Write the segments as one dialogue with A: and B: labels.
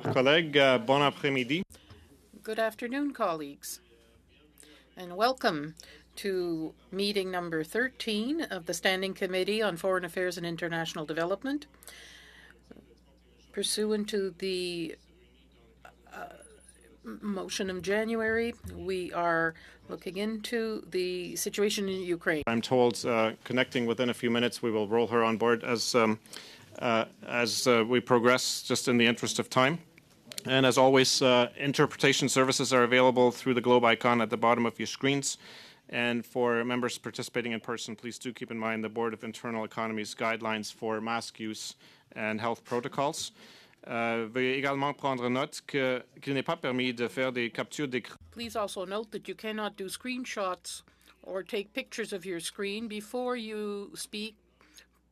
A: Collègues, bon après-midi.
B: Good afternoon, colleagues, and welcome to meeting number 13 of the Standing Committee on Foreign Affairs and International Development. Pursuant to the motion of January, we are looking into the situation in Ukraine.
A: I'm told connecting within a few minutes, we will roll her on board as we progress, just in the interest of time. And as always, interpretation services are available through the globe icon at the bottom of your screens. And for members participating in person, please do keep in mind the Board of Internal Economy's guidelines for mask use and health protocols. Veuillez également prendre note qu'il n'est pas permis de faire des captures d'écran.
B: Please also note that you cannot do screenshots or take pictures of your screen before you speak.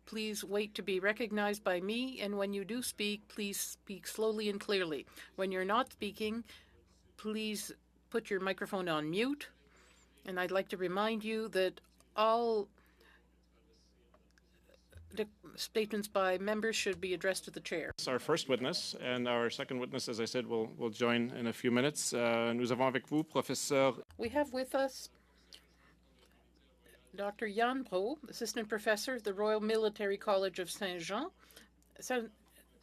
B: Please wait to be recognized by me, and when you do speak, please speak slowly and clearly. When you're not speaking, please put your microphone on mute. And I'd like to remind you that all statements by members should be addressed to the chair.
A: It's our first witness, and our second witness, as I said, will join in a few minutes. Nous avons avec vous, professeur.
B: We have with us Dr. Jan Bro, Assistant Professor at the Royal Military College of Saint-Jean.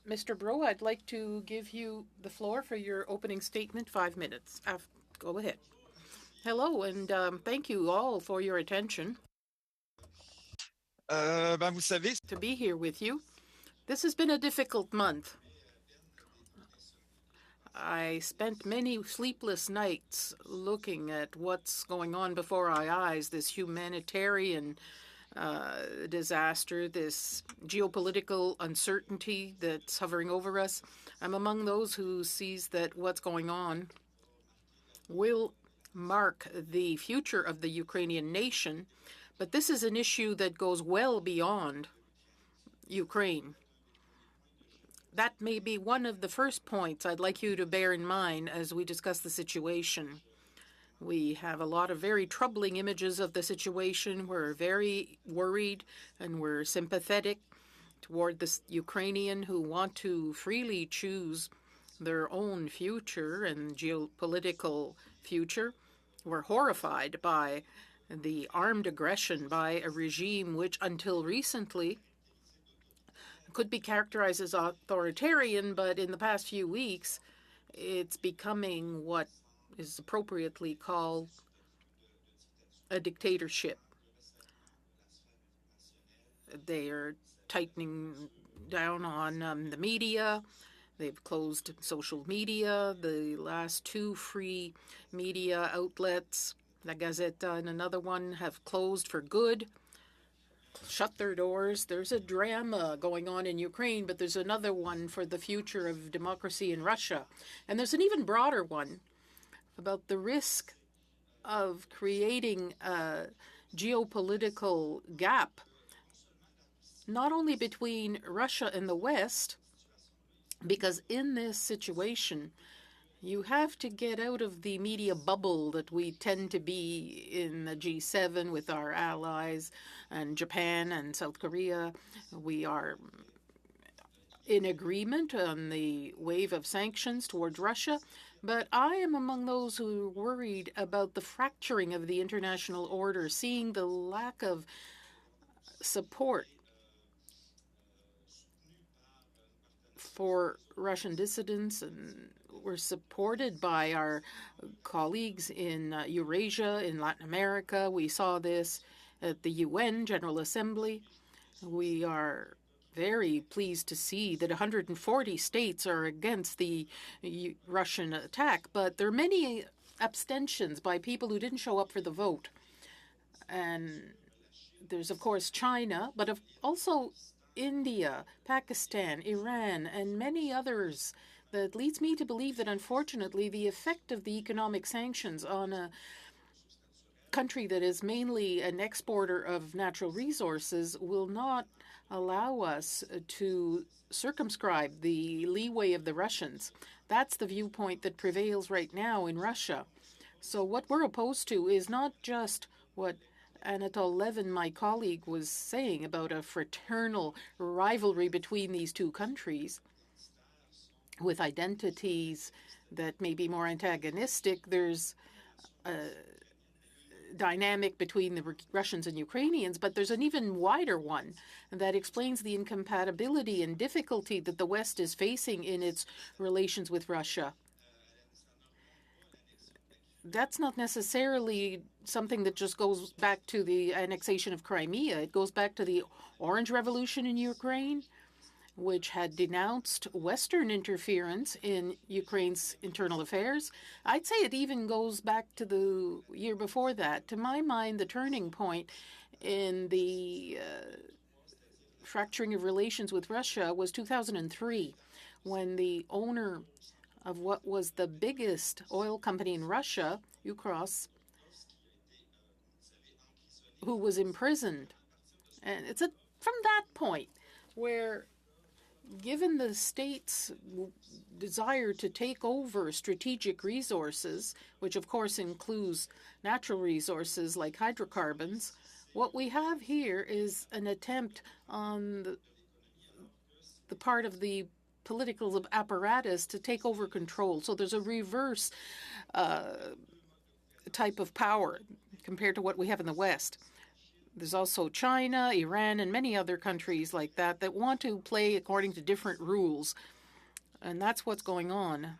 B: Mr. Bro, I'd like to give you the floor for your opening statement, 5 minutes. Go ahead. Hello, and thank you all for your attention.
C: Vous savez,
B: to be here with you. This has been a difficult month. I spent many sleepless nights looking at what's going on before our eyes, this humanitarian disaster, this geopolitical uncertainty that's hovering over us. I'm among those who sees that what's going on will mark the future of the Ukrainian nation, but this is an issue that goes well beyond Ukraine. That may be one of the first points I'd like you to bear in mind as we discuss the situation. We have a lot of very troubling images of the situation. We're very worried and we're sympathetic toward the Ukrainian who want to freely choose their own future and geopolitical future. We're horrified by the armed aggression by a regime which until recently could be characterized as authoritarian, but in the past few weeks, it's becoming what is appropriately called a dictatorship. They are tightening down on the media. They've closed social media. The last two free media outlets, La Gazzetta and another one, have closed for good. Shut their doors. There's a drama going on in Ukraine, but there's another one for the future of democracy in Russia. And there's an even broader one about the risk of creating a geopolitical gap, not only between Russia and the West, because in this situation, you have to get out of the media bubble that we tend to be in the G7 with our allies and Japan and South Korea. We are in agreement on the wave of sanctions towards Russia, but I am among those who are worried about the fracturing of the international order, seeing the lack of support for Russian dissidents, and we're supported by our colleagues in Eurasia, in Latin America. We saw this at the UN General Assembly. We are very pleased to see that 140 states are against the Russian attack, but there are many abstentions by people who didn't show up for the vote. And there's, of course, China, but also India, Pakistan, Iran, and many others. That leads me to believe that, unfortunately, the effect of the economic sanctions on a country that is mainly an exporter of natural resources will not allow us to circumscribe the leeway of the Russians. That's the viewpoint that prevails right now in Russia. So what we're opposed to is not just what Anatol Levin, my colleague, was saying about a fraternal rivalry between these two countries. with identities that may be more antagonistic. There's a dynamic between the Russians and Ukrainians, but there's an even wider one that explains the incompatibility and difficulty that the West is facing in its relations with Russia. That's not necessarily something that just goes back to the annexation of Crimea. It goes back to the Orange Revolution in Ukraine, which had denounced Western interference in Ukraine's internal affairs. I'd say it even goes back to the year before that. To my mind, the turning point in the fracturing of relations with Russia was 2003, when the owner of what was the biggest oil company in Russia, Ukros, who was imprisoned. And it's from that point where, given the state's desire to take over strategic resources, which of course includes natural resources like hydrocarbons, what we have here is an attempt on the part of the political apparatus to take over control. So there's a reverse type of power compared to what we have in the West. There's also China, Iran, and many other countries like that that want to play according to different rules. And that's what's going on.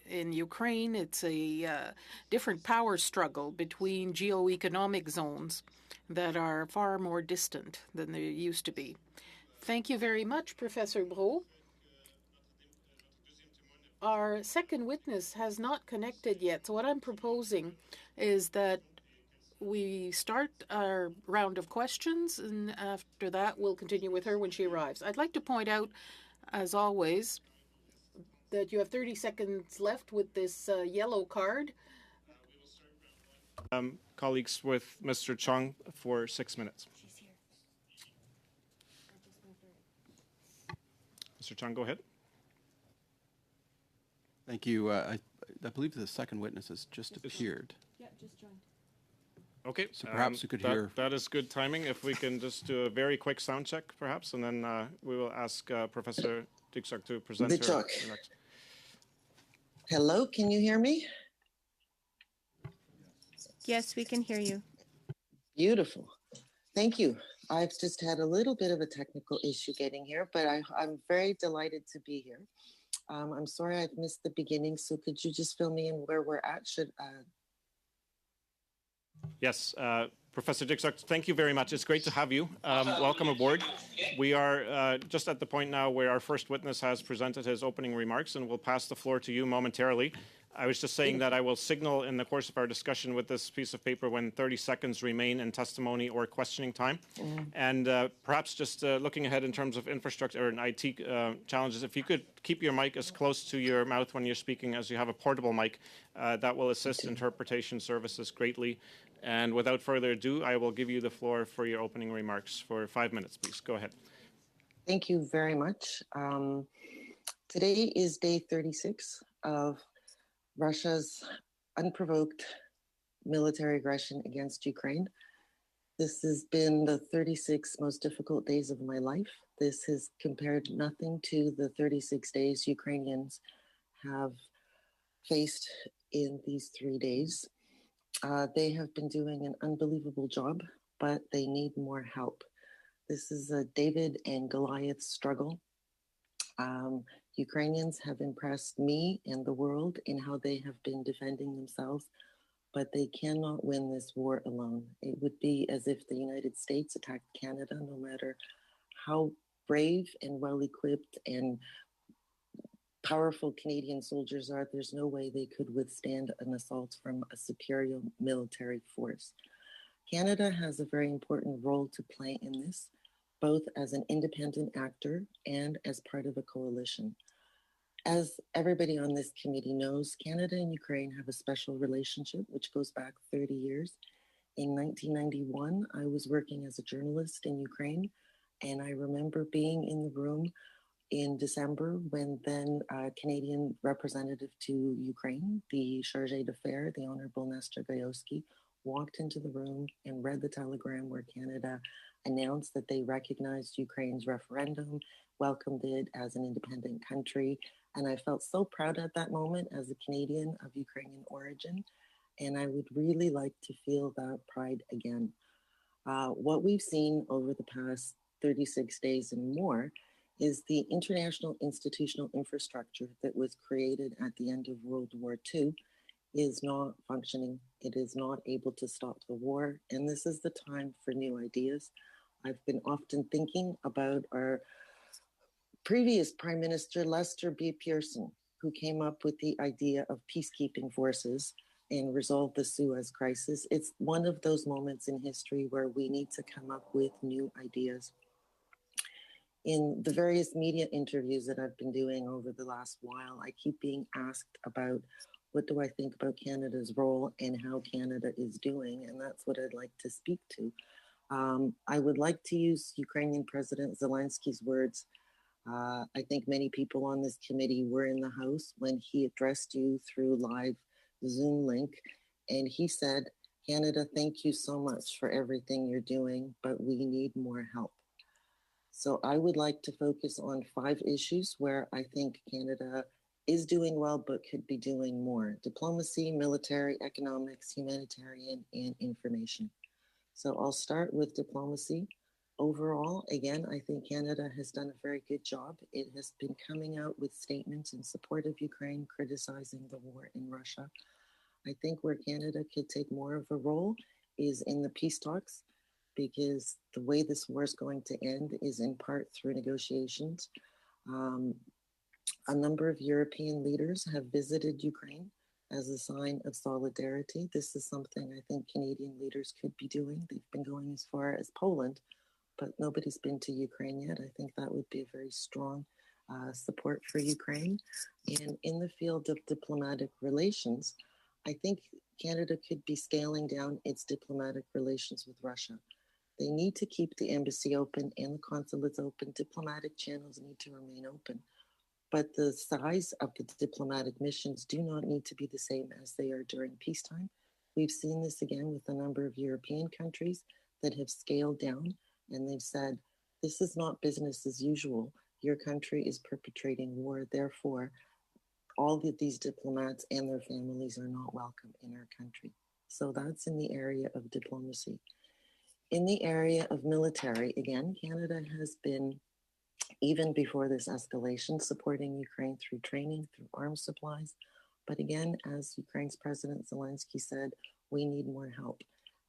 B: In Ukraine, it's a different power struggle between geo-economic zones that are far more distant than they used to be. Thank you very much, Professor Brault. Our second witness has not connected yet, so what I'm proposing is that we start our round of questions, and after that, we'll continue with her when she arrives. I'd like to point out, as always, that you have 30 seconds left with this yellow card.
A: Colleagues, with Mr. Chung for 6 minutes. Mr. Chung, go ahead.
C: Thank you. I believe the second witness has just appeared.
D: Yeah, just joined.
A: Okay.
C: So perhaps you could hear.
A: That is good timing. If we can just do a very quick sound check, perhaps, and then we will ask Professor Dixak to present her next.
E: Hello, can you hear me?
D: Yes, we can hear you.
E: Beautiful. Thank you. I've just had a little bit of a technical issue getting here, but I'm very delighted to be here. I'm sorry I've missed the beginning, so could you just fill me in where we're at?
A: Yes, Professor Dixak, thank you very much. It's great to have you. Welcome aboard. We are just at the point now where our first witness has presented his opening remarks, and we'll pass the floor to you momentarily. I was just saying that I will signal in the course of our discussion with this piece of paper when 30 seconds remain in testimony or questioning time. And perhaps just looking ahead in terms of infrastructure and IT challenges, if you could keep your mic as close to your mouth when you're speaking as you have a portable mic, that will assist interpretation services greatly. And without further ado, I will give you the floor for your opening remarks for 5 minutes, please. Go ahead.
E: Thank you very much. Today is day 36 of Russia's unprovoked military aggression against Ukraine. This has been the 36 most difficult days of my life. This has compared nothing to the 36 days Ukrainians have faced in these 3 days. They have been doing an unbelievable job, but they need more help. This is a David and Goliath struggle. Ukrainians have impressed me and the world in how they have been defending themselves, but they cannot win this war alone. It would be as if the United States attacked Canada, no matter how brave and well-equipped and powerful Canadian soldiers are. There's no way they could withstand an assault from a superior military force. Canada has a very important role to play in this, both as an independent actor and as part of a coalition. As everybody on this committee knows, Canada and Ukraine have a special relationship which goes back 30 years. In 1991, I was working as a journalist in Ukraine, and I remember being in the room in December when then Canadian representative to Ukraine, the Chargé d'Affaires, the Honorable Nestor Gajowski, walked into the room and read the telegram where Canada announced that they recognized Ukraine's referendum, welcomed it as an independent country, And I felt so proud at that moment as a Canadian of Ukrainian origin. And I would really like to feel that pride again. What we've seen over the past 36 days and more is the international institutional infrastructure that was created at the end of World War II is not functioning. It is not able to stop the war. And this is the time for new ideas. I've been often thinking about our previous Prime Minister, Lester B. Pearson, who came up with the idea of peacekeeping forces and resolve the Suez crisis. It's one of those moments in history where we need to come up with new ideas. In the various media interviews that I've been doing over the last while, I keep being asked about what do I think about Canada's role and how Canada is doing, and that's what I'd like to speak to. I would like to use Ukrainian President Zelensky's words. I think many people on this committee were in the House when he addressed you through live Zoom link, and he said, Canada, thank you so much for everything you're doing, but we need more help. So I would like to focus on 5 issues where I think Canada is doing well, but could be doing more: diplomacy, military, economics, humanitarian, and information. So I'll start with diplomacy. Overall, again, I think Canada has done a very good job. It has been coming out with statements in support of Ukraine, criticizing the war in Russia. I think where Canada could take more of a role is in the peace talks, because the way this war is going to end is in part through negotiations. A number of European leaders have visited Ukraine as a sign of solidarity. This is something I think Canadian leaders could be doing. They've been going as far as Poland, but nobody's been to Ukraine yet. I think that would be a very strong support for Ukraine. And in the field of diplomatic relations, I think Canada could be scaling down its diplomatic relations with Russia. They need to keep the embassy open and the consulates open. Diplomatic channels need to remain open. But the size of the diplomatic missions do not need to be the same as they are during peacetime. We've seen this again with a number of European countries that have scaled down, and they've said, this is not business as usual. Your country is perpetrating war. Therefore, all of these diplomats and their families are not welcome in our country. So that's in the area of diplomacy. In the area of military, again, Canada has been, even before this escalation, supporting Ukraine through training, through arms supplies. But again, as Ukraine's President Zelensky said, we need more help.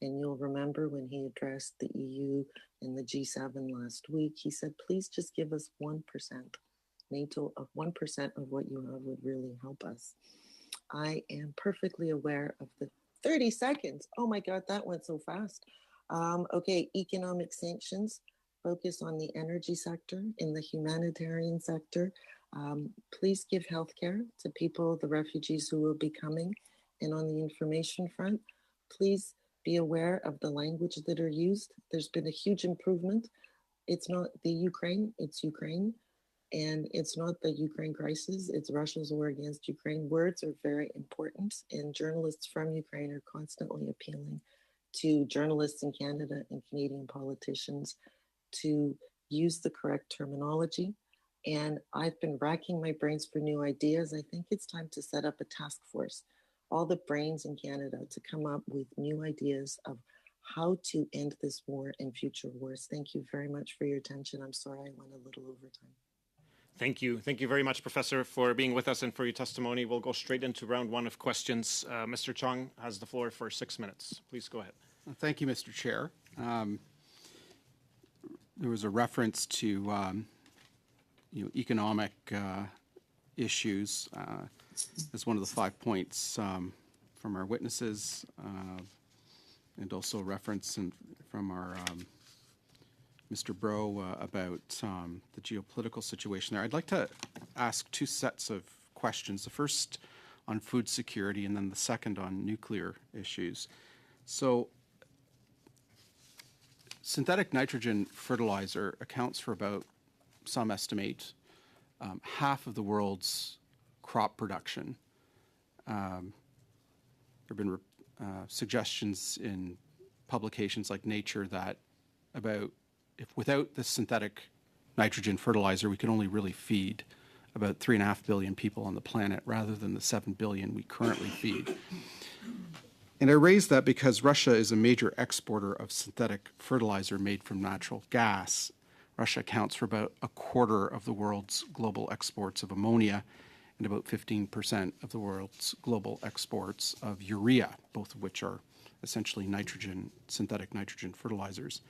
E: And you'll remember when he addressed the EU and the G7 last week, he said, please just give us 1%. NATO of 1% of what you have would really help us. I am perfectly aware of the 30 seconds. Oh my God, that went so fast. Okay, economic sanctions focus on the energy sector, in the humanitarian sector. Please give healthcare to people, the refugees who will be coming. And on the information front, please be aware of the language that are used. There's been a huge improvement. It's not the Ukraine, it's Ukraine. And it's not the Ukraine crisis, it's Russia's war against Ukraine. Words are very important, and journalists from Ukraine are constantly appealing to journalists in Canada and Canadian politicians to use the correct terminology. And I've been racking my brains for new ideas. I think it's time to set up a task force, all the brains in Canada, to come up with new ideas of how to end this war and future wars. Thank you very much for your attention. I'm sorry I went a little over time.
A: Thank you. Thank you very much, Professor, for being with us and for your testimony. We'll go straight into round 1 of questions. Mr. Chong has the floor for 6 minutes. Please go ahead.
C: Thank you, Mr. Chair. There was a reference to economic issues as one of the 5 points from our witnesses, and also a reference from our Mr. Bro about the geopolitical situation there. I'd like to ask 2 sets of questions. The first on food security, and then the second on nuclear issues. So, synthetic nitrogen fertilizer accounts for about, some estimate, half of the world's crop production. There have been suggestions in publications like Nature that without the synthetic nitrogen fertilizer, we can only really feed about 3.5 billion people on the planet rather than the 7 billion we currently feed. And I raise that because Russia is a major exporter of synthetic fertilizer made from natural gas. Russia accounts for about a quarter of the world's global exports of ammonia and about 15% of the world's global exports of urea, both of which are essentially synthetic nitrogen fertilizers.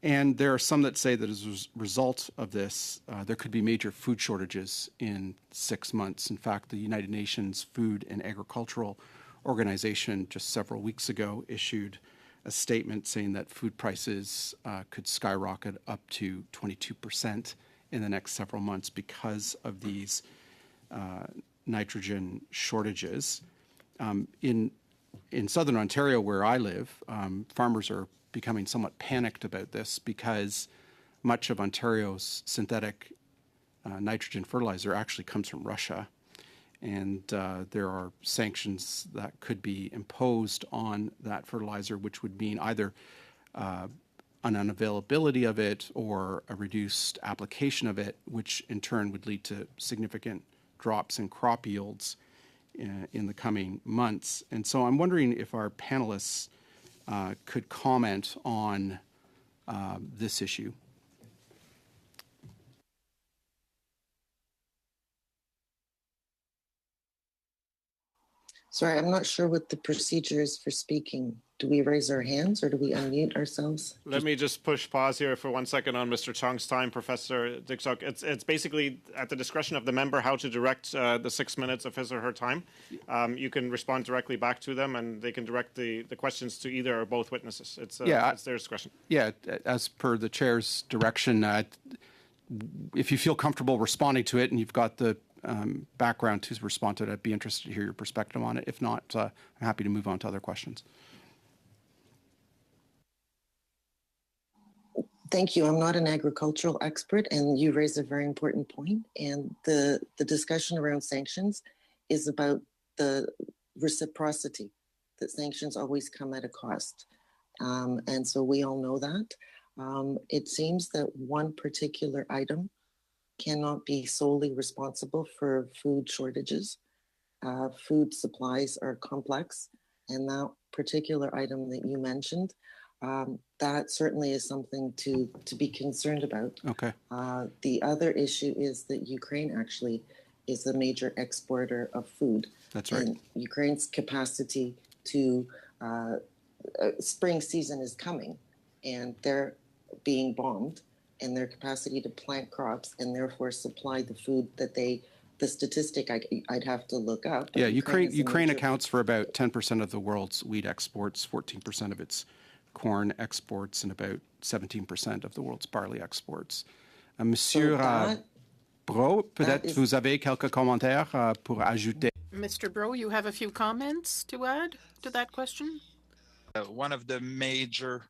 C: And there are some that say that as a result of this, there could be major food shortages in 6 months. In fact, the United Nations Food and Agricultural Organization just several weeks ago issued a statement saying that food prices could skyrocket up to 22% in the next several months because of these nitrogen shortages. In southern Ontario, where I live, farmers are becoming somewhat panicked about this because much of Ontario's synthetic nitrogen fertilizer actually comes from Russia. And there are sanctions that could be imposed on that fertilizer, which would mean either an unavailability of it or a reduced application of it, which in turn would lead to significant drops in crop yields in the coming months. And so I'm wondering if our panelists could comment on this issue.
E: Sorry, I'm not sure what the procedure is for speaking. Do we raise our hands or do we unmute ourselves?
A: Let me just push pause here for 1 second on Mr. Chong's time, Professor Dixok. It's basically at the discretion of the member how to direct the 6 minutes of his or her time. You can respond directly back to them, and they can direct the questions to either or both witnesses. It's their discretion.
C: Yeah, as per the chair's direction, if you feel comfortable responding to it and you've got the background to respond to it, I'd be interested to hear your perspective on it. If not, I'm happy to move on to other questions.
E: Thank you. I'm not an agricultural expert, and you raise a very important point. And the discussion around sanctions is about the reciprocity, that sanctions always come at a cost. And so we all know that. It seems that one particular item cannot be solely responsible for food shortages. Food supplies are complex, and that particular item that you mentioned, that certainly is something to be concerned about.
C: Okay.
E: The other issue is that Ukraine actually is a major exporter of food.
C: That's right.
E: And Ukraine's capacity to, spring season is coming, and they're being bombed, and their capacity to plant crops and therefore supply the food that the statistic I'd have to look up.
C: Yeah, Ukraine accounts for about 10% of the world's wheat exports, 14% of its corn exports, and about 17% of the world's barley exports. Monsieur Brault, peut-être vous avez quelques commentaires pour ajouter.
B: Mr. Bro, you have a few comments to add to that question?
F: One of the major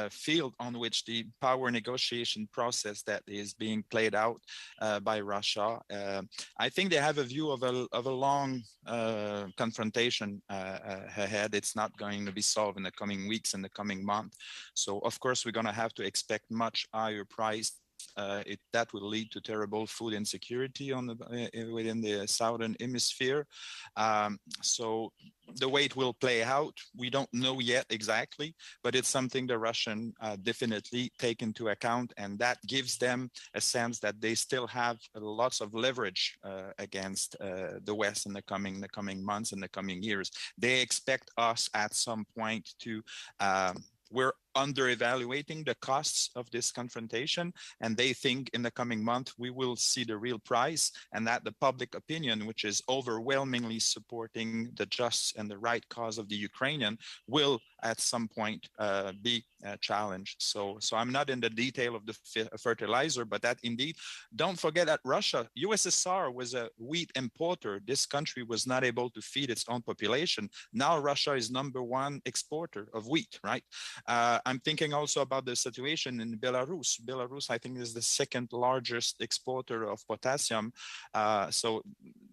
F: field on which the power negotiation process that is being played out by Russia, I think they have a view of a long confrontation ahead. It's not going to be solved in the coming weeks and the coming month. So of course we're going to have to expect much higher price. That will lead to terrible food insecurity within the southern hemisphere. So the way it will play out, we don't know yet exactly, but it's something the Russian definitely take into account, and that gives them a sense that they still have lots of leverage against the West in the coming months and the coming years. They expect us at some point to we're under-evaluating the costs of this confrontation, and they think in the coming month we will see the real price, and that the public opinion, which is overwhelmingly supporting the just and the right cause of the Ukrainian, will at some point be challenged. So I'm not in the detail of the fertilizer, but that indeed, don't forget that Russia, USSR was a wheat importer. This country was not able to feed its own population. Now Russia is #1 exporter of wheat, right? I'm thinking also about the situation in Belarus. Belarus, I think, is the second largest exporter of potassium. So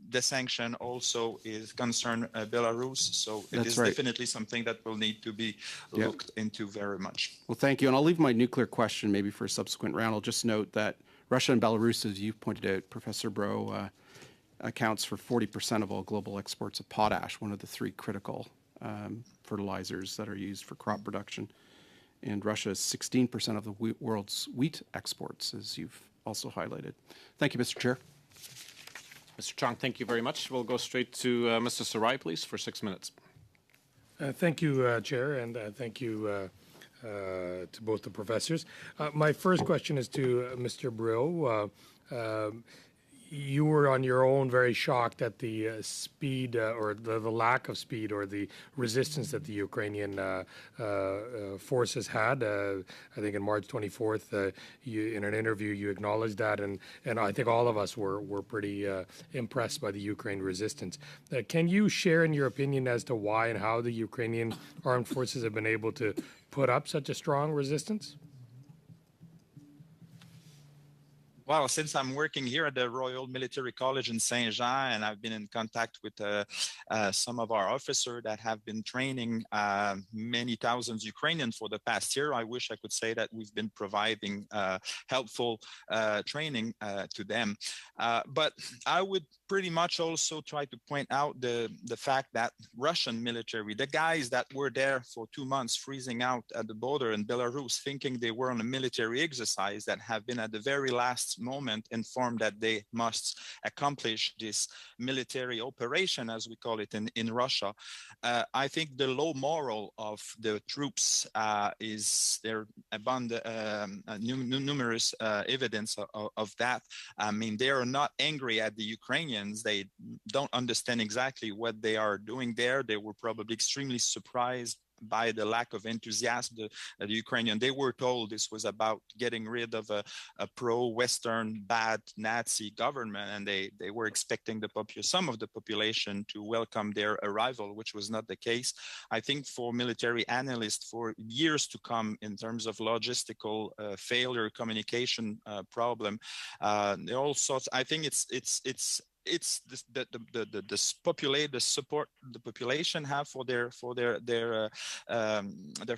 F: the sanction also is concerned Belarus. So it is definitely something that will need to be looked into very much.
C: Well, thank you. And I'll leave my nuclear question maybe for a subsequent round. I'll just note that Russia and Belarus, as you've pointed out, Professor Bro, accounts for 40% of all global exports of potash, one of the three critical fertilizers that are used for crop production. And Russia is 16% of the world's wheat exports, as you've also highlighted. Thank you, Mr. Chair.
A: Mr. Chong, thank you very much. We'll go straight to Mr. Sarai, please, for 6 minutes.
G: Thank you, Chair, and thank you to both the professors. My first question is to Mr. Brill. You were on your own very shocked at the speed or the lack of speed or the resistance that the Ukrainian forces had. I think in March 24th, in an interview, you acknowledged that, and I think all of us were pretty impressed by the Ukraine resistance. Can you share in your opinion as to why and how the Ukrainian armed forces have been able to put up such a strong resistance?
F: Well, since I'm working here at the Royal Military College in Saint-Jean, and I've been in contact with some of our officers that have been training many thousands Ukrainians for the past year, I wish I could say that we've been providing helpful training to them. But I would pretty much also try to point out the fact that Russian military, the guys that were there for 2 months freezing out at the border in Belarus, thinking they were on a military exercise, that have been at the very last moment informed that they must accomplish this military operation, as we call it in Russia. I think the low moral of the troops is there abundant numerous evidence of that. I mean, they are not angry at the Ukrainians. They don't understand exactly what they are doing there. They were probably extremely surprised by the lack of enthusiasm. The Ukrainian, they were told this was about getting rid of a pro-Western, bad Nazi government, and they were expecting some of the population to welcome their arrival, which was not the case. I think for military analysts, for years to come, in terms of logistical failure, communication problem, all sorts. I think it's the support the population have for their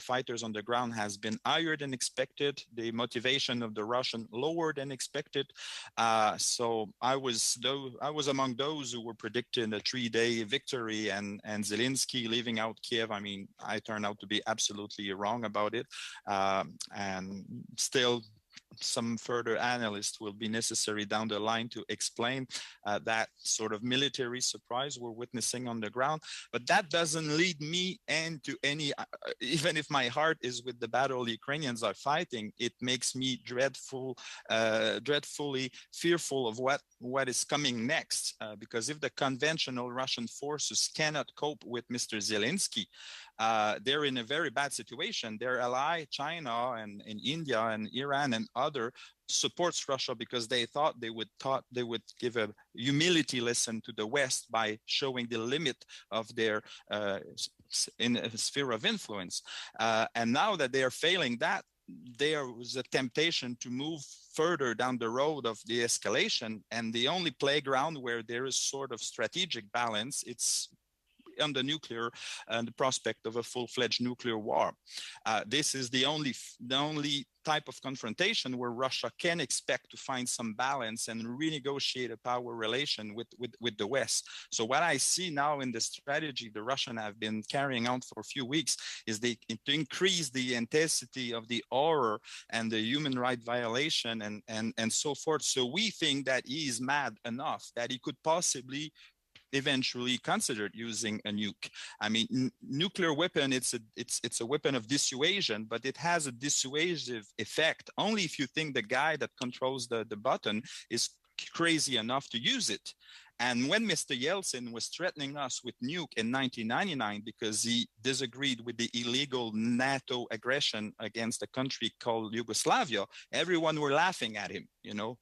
F: fighters on the ground has been higher than expected. The motivation of the Russian lower than expected. So I was among those who were predicting a 3-day victory, and Zelensky leaving out Kiev. I mean, I turned out to be absolutely wrong about it, and still some further analysts will be necessary down the line to explain that sort of military surprise we're witnessing on the ground. But that doesn't lead me into any, even if my heart is with the battle the Ukrainians are fighting, it makes me dreadfully fearful of what is coming next. Because if the conventional Russian forces cannot cope with Mr. Zelensky, they're in a very bad situation. Their ally, China and India and Iran and other, supports Russia because they thought they would give a humility lesson to the West by showing the limit of their in a sphere of influence. And now that they are failing that, there was a temptation to move further down the road of the escalation. And the only playground where there is sort of strategic balance, it's on the nuclear and the prospect of a full-fledged nuclear war. This is the only type of confrontation where Russia can expect to find some balance and renegotiate a power relation with the West. So what I see now in the strategy the Russians have been carrying out for a few weeks is to increase the intensity of the horror and the human rights violation and so forth. So we think that he is mad enough that he could possibly eventually considered using a nuke. I mean, nuclear weapon, it's a weapon of dissuasion, but it has a dissuasive effect only if you think the guy that controls the button is crazy enough to use it. And when Mr. Yeltsin was threatening us with nuke in 1999 because he disagreed with the illegal NATO aggression against a country called Yugoslavia, everyone were laughing at him, you know.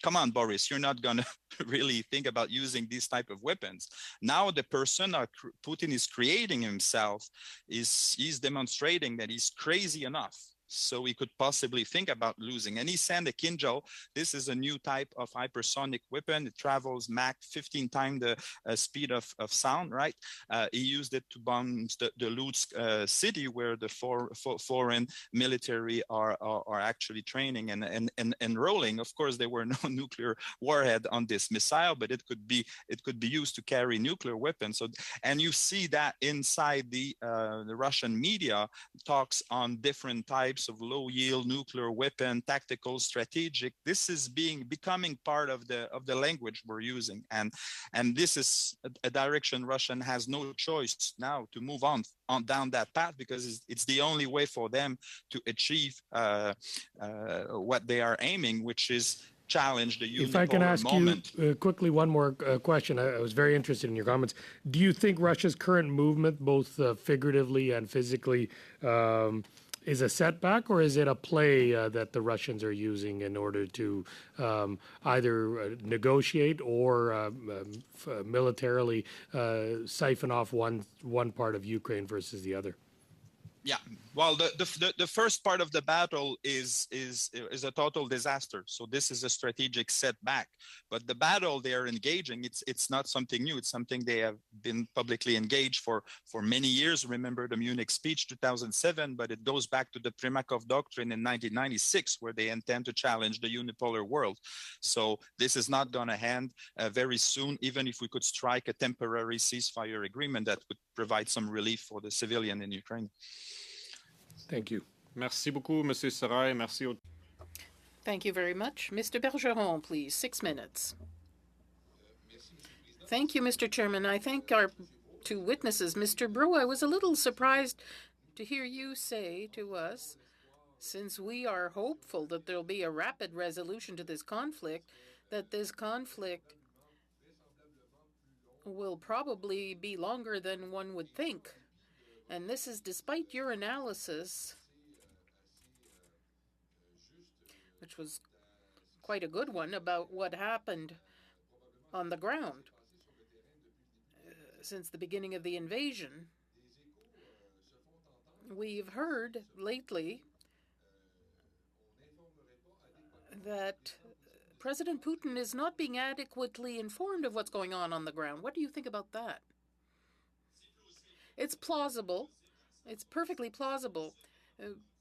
F: Come on, Boris, you're not going to really think about using these type of weapons. Now the persona Putin is creating himself he's demonstrating that he's crazy enough so he could possibly think about losing. And he sent a Kinjal. This is a new type of hypersonic weapon. It travels Mach 15 times the speed of sound, right? He used it to bomb the Lutsk city where the foreign military are actually training and enrolling. Of course, there were no nuclear warhead on this missile, but it could be used to carry nuclear weapons. So, and you see that inside the Russian media talks on different types of low yield nuclear weapon, tactical, strategic. This is becoming part of the language we're using, and this is a direction Russian has no choice now to move on down that path, because it's the only way for them to achieve what they are aiming, which is challenge the unipolar
G: If I can ask
F: moment.
G: you quickly one more question. I was very interested in your comments. Do you think Russia's current movement, both figuratively and physically, is a setback, or is it a play that the Russians are using in order to either negotiate or militarily siphon off one part of Ukraine versus the other?
F: Yeah, well, the first part of the battle is a total disaster. So this is a strategic setback. But the battle they are engaging, it's not something new. It's something they have been publicly engaged for many years. Remember the Munich speech 2007, but it goes back to the Primakov Doctrine in 1996, where they intend to challenge the unipolar world. So this is not going to end very soon, even if we could strike a temporary ceasefire agreement that would provide some relief for the civilian in Ukraine.
G: Thank you.
A: Merci beaucoup, Monsieur Sarai. Merci.
B: Thank you very much. Mr. Bergeron, please, 6 minutes. Thank you, Mr. Chairman. I thank our two witnesses. Mr. Brew, I was a little surprised to hear you say to us, since we are hopeful that there'll be a rapid resolution to this conflict, that this conflict will probably be longer than one would think. And this is despite your analysis, which was quite a good one, about what happened on the ground since the beginning of the invasion. We've heard lately that President Putin is not being adequately informed of what's going on the ground. What do you think about that? It's plausible. It's perfectly plausible.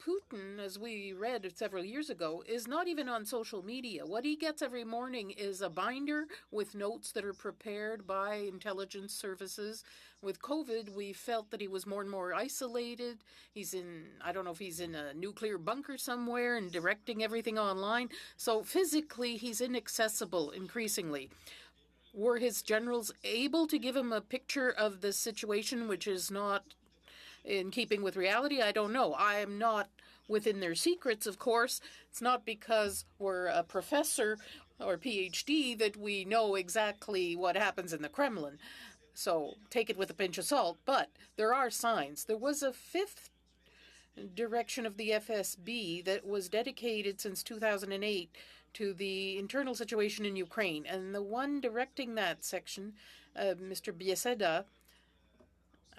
B: Putin, as we read several years ago, is not even on social media. What he gets every morning is a binder with notes that are prepared by intelligence services. With COVID, we felt that he was more and more isolated. I don't know if he's in a nuclear bunker somewhere and directing everything online. So physically, he's inaccessible increasingly. Were his generals able to give him a picture of the situation, which is not in keeping with reality? I don't know. I am not within their secrets, of course. It's not because we're a professor or PhD that we know exactly what happens in the Kremlin. So take it with a pinch of salt. But there are signs. There was a fifth direction of the FSB that was dedicated since 2008 to the internal situation in Ukraine. And the one directing that section, Mr. Bieseda,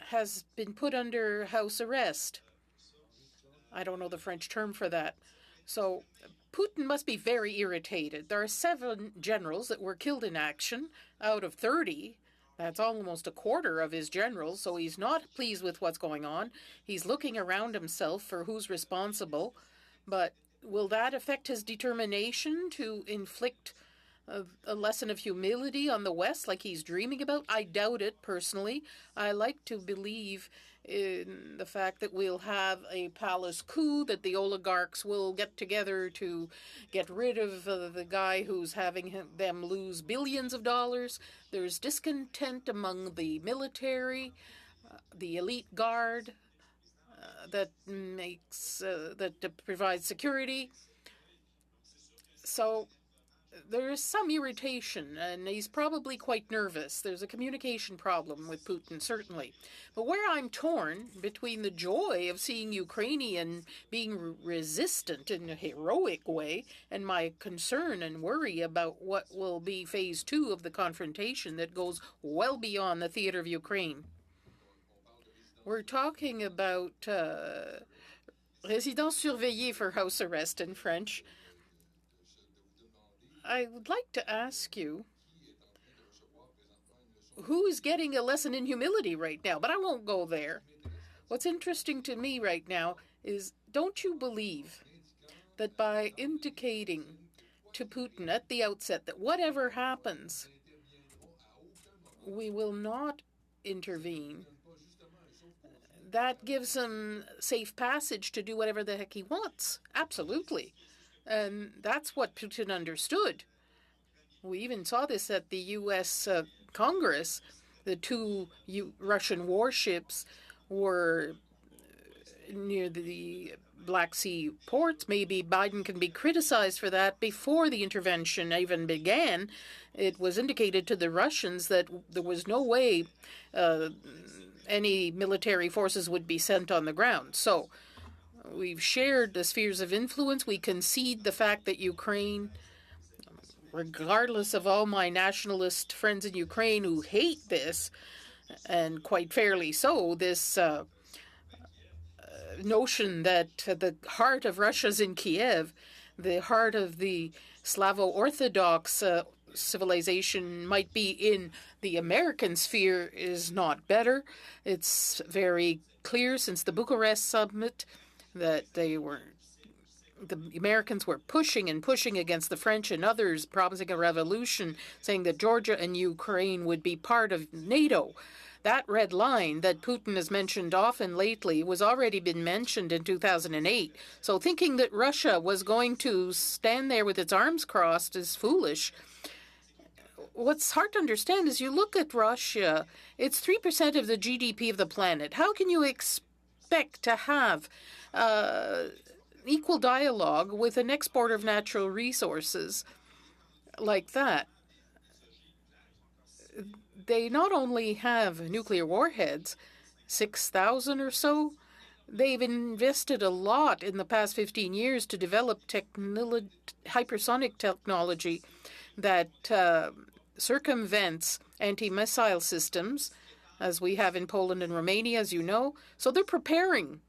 B: has been put under house arrest. I don't know the French term for that. So Putin must be very irritated. There are 7 generals that were killed in action out of 30. That's almost a quarter of his generals, so he's not pleased with what's going on. He's looking around himself for who's responsible. But will that affect his determination to inflict a lesson of humility on the West like he's dreaming about? I doubt it, personally. I like to believe in the fact that we'll have a palace coup, that the oligarchs will get together to get rid of the guy who's having them lose billions of dollars. There's discontent among the military, the elite guard that provides security. So there is some irritation, and he's probably quite nervous. There's a communication problem with Putin, certainly. But where I'm torn between the joy of seeing Ukrainian being resistant in a heroic way and my concern and worry about what will be phase 2 of the confrontation that goes well beyond the theater of Ukraine. We're talking about Résidence surveillée for house arrest in French. I would like to ask you, who is getting a lesson in humility right now? But I won't go there. What's interesting to me right now is, don't you believe that by indicating to Putin at the outset that whatever happens, we will not intervene, that gives him safe passage to do whatever the heck he wants? Absolutely. And that's what Putin understood. We even saw this at the U.S. Congress. The two Russian warships were near the Black Sea ports. Maybe Biden can be criticized for that. Before the intervention even began, it was indicated to the Russians that there was no way any military forces would be sent on the ground. So we've shared the spheres of influence. We concede the fact that Ukraine, regardless of all my nationalist friends in Ukraine who hate this, and quite fairly so, this notion that the heart of Russia's in Kiev, the heart of the Slavo-Orthodox civilization might be in the American sphere is not better. It's very clear since the Bucharest summit that the Americans were pushing and pushing against the French and others, promising a revolution, saying that Georgia and Ukraine would be part of NATO. That red line that Putin has mentioned often lately was already been mentioned in 2008. So thinking that Russia was going to stand there with its arms crossed is foolish. What's hard to understand is you look at Russia, it's 3% of the GDP of the planet. How can you expect to have equal dialogue with an exporter of natural resources like that? They not only have nuclear warheads, 6,000 or so, they've invested a lot in the past 15 years to develop hypersonic technology that circumvents anti-missile systems, as we have in Poland and Romania, as you know. So they're preparing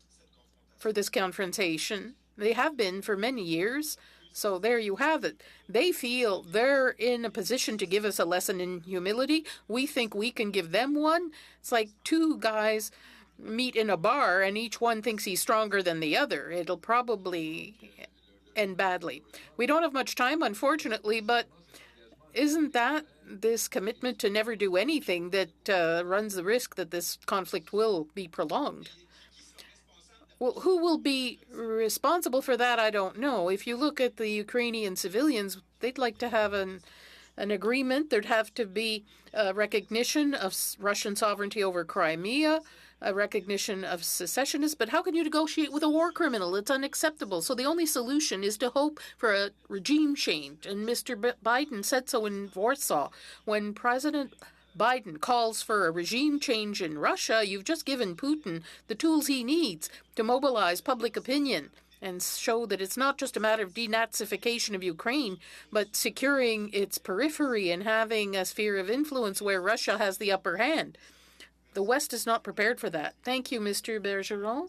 B: for this confrontation. They have been for many years. So there you have it. They feel they're in a position to give us a lesson in humility. We think we can give them one. It's like two guys meet in a bar and each one thinks he's stronger than the other. It'll probably end badly. We don't have much time, unfortunately, but isn't that this commitment to never do anything that runs the risk that this conflict will be prolonged? Well, who will be responsible for that, I don't know. If you look at the Ukrainian civilians, they'd like to have an agreement. There'd have to be a recognition of Russian sovereignty over Crimea, a recognition of secessionists. But how can you negotiate with a war criminal? It's unacceptable. So the only solution is to hope for a regime change. And Mr. Biden said so in Warsaw. When President Biden calls for a regime change in Russia, you've just given Putin the tools he needs to mobilize public opinion and show that it's not just a matter of denazification of Ukraine, but securing its periphery and having a sphere of influence where Russia has the upper hand. The West is not prepared for that. Thank you, Mr. Bergeron.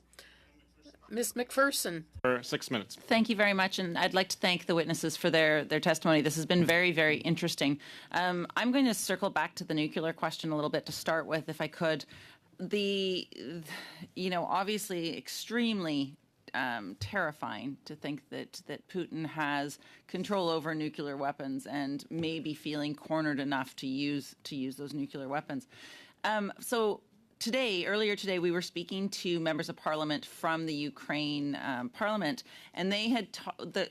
B: Ms. McPherson.
A: For 6 minutes.
H: Thank you very much, and I'd like to thank the witnesses for their testimony. This has been very, very interesting. I'm going to circle back to the nuclear question a little bit to start with, if I could. Obviously extremely terrifying to think that Putin has control over nuclear weapons and may be feeling cornered enough to use those nuclear weapons. Earlier today, we were speaking to members of parliament from the Ukraine parliament, and they had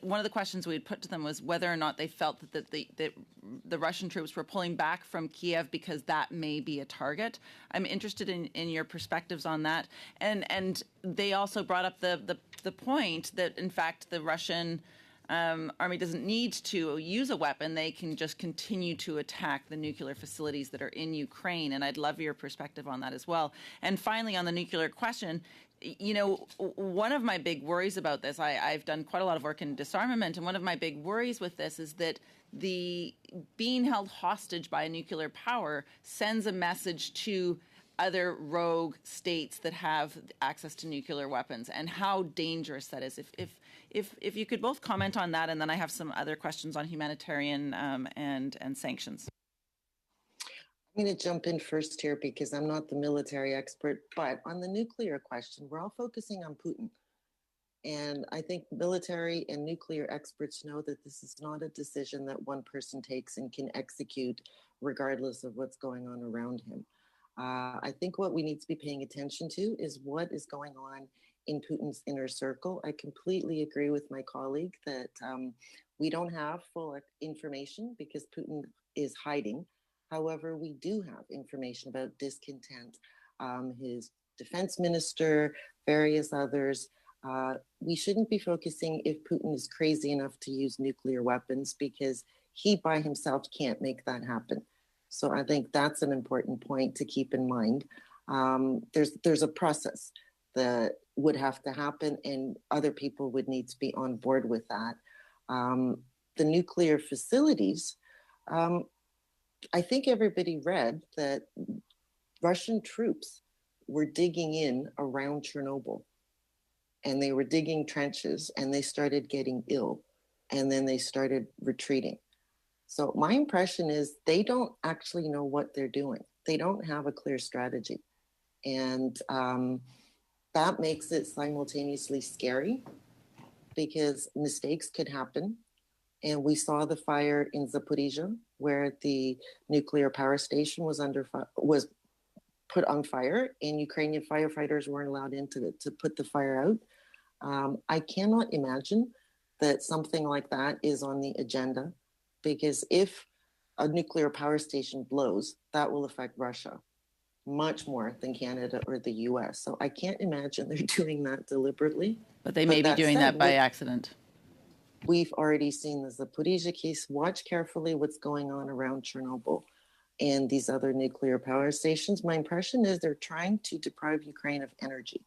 H: one of the questions we had put to them was whether or not they felt that the Russian troops were pulling back from Kiev because that may be a target. I'm interested in your perspectives on that, and they also brought up the point that in fact the Russian army doesn't need to use a weapon. They can just continue to attack the nuclear facilities that are in Ukraine. And I'd love your perspective on that as well. And finally, on the nuclear question, one of my big worries about this, I've done quite a lot of work in disarmament, and one of my big worries with this is that the being held hostage by a nuclear power sends a message to other rogue states that have access to nuclear weapons and how dangerous that is. If you could both comment on that, and then I have some other questions on humanitarian and sanctions.
E: I'm going to jump in first here because I'm not the military expert, but on the nuclear question, we're all focusing on Putin. And I think military and nuclear experts know that this is not a decision that one person takes and can execute regardless of what's going on around him. I think what we need to be paying attention to is what is going on in Putin's inner circle. I completely agree with my colleague that we don't have full information because Putin is hiding. However, we do have information about discontent. His defense minister, various others. We shouldn't be focusing if Putin is crazy enough to use nuclear weapons because he by himself can't make that happen. So I think that's an important point to keep in mind. There's a process that would have to happen, and other people would need to be on board with that. The nuclear facilities, I think everybody read that Russian troops were digging in around Chernobyl, and they were digging trenches, and they started getting ill, and then they started retreating. So my impression is they don't actually know what they're doing. They don't have a clear strategy. And that makes it simultaneously scary because mistakes could happen. And we saw the fire in Zaporizhia where the nuclear power station was put on fire, and Ukrainian firefighters weren't allowed in to put the fire out. I cannot imagine that something like that is on the agenda, because if a nuclear power station blows, that will affect Russia much more than Canada or the US. So I can't imagine they're doing that deliberately.
H: But they may be doing that by accident.
E: We've already seen the Zaporizhia case. Watch carefully what's going on around Chernobyl and these other nuclear power stations. My impression is they're trying to deprive Ukraine of energy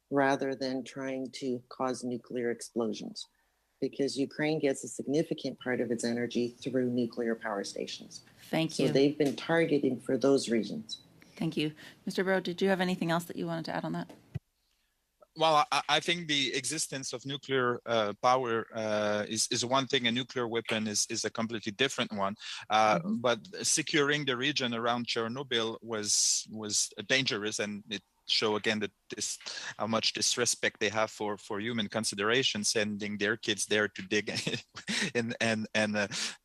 E: rather than trying to cause nuclear explosions, because Ukraine gets a significant part of its energy through nuclear power stations.
H: Thank you.
E: So they've been targeting for those reasons.
H: Thank you. Mr. Burrow, did you have anything else that you wanted to add on that?
F: Well, I think the existence of nuclear power is one thing. A nuclear weapon is a completely different one. But securing the region around Chernobyl was dangerous, and it show again that how much disrespect they have for human consideration, sending their kids there to dig. and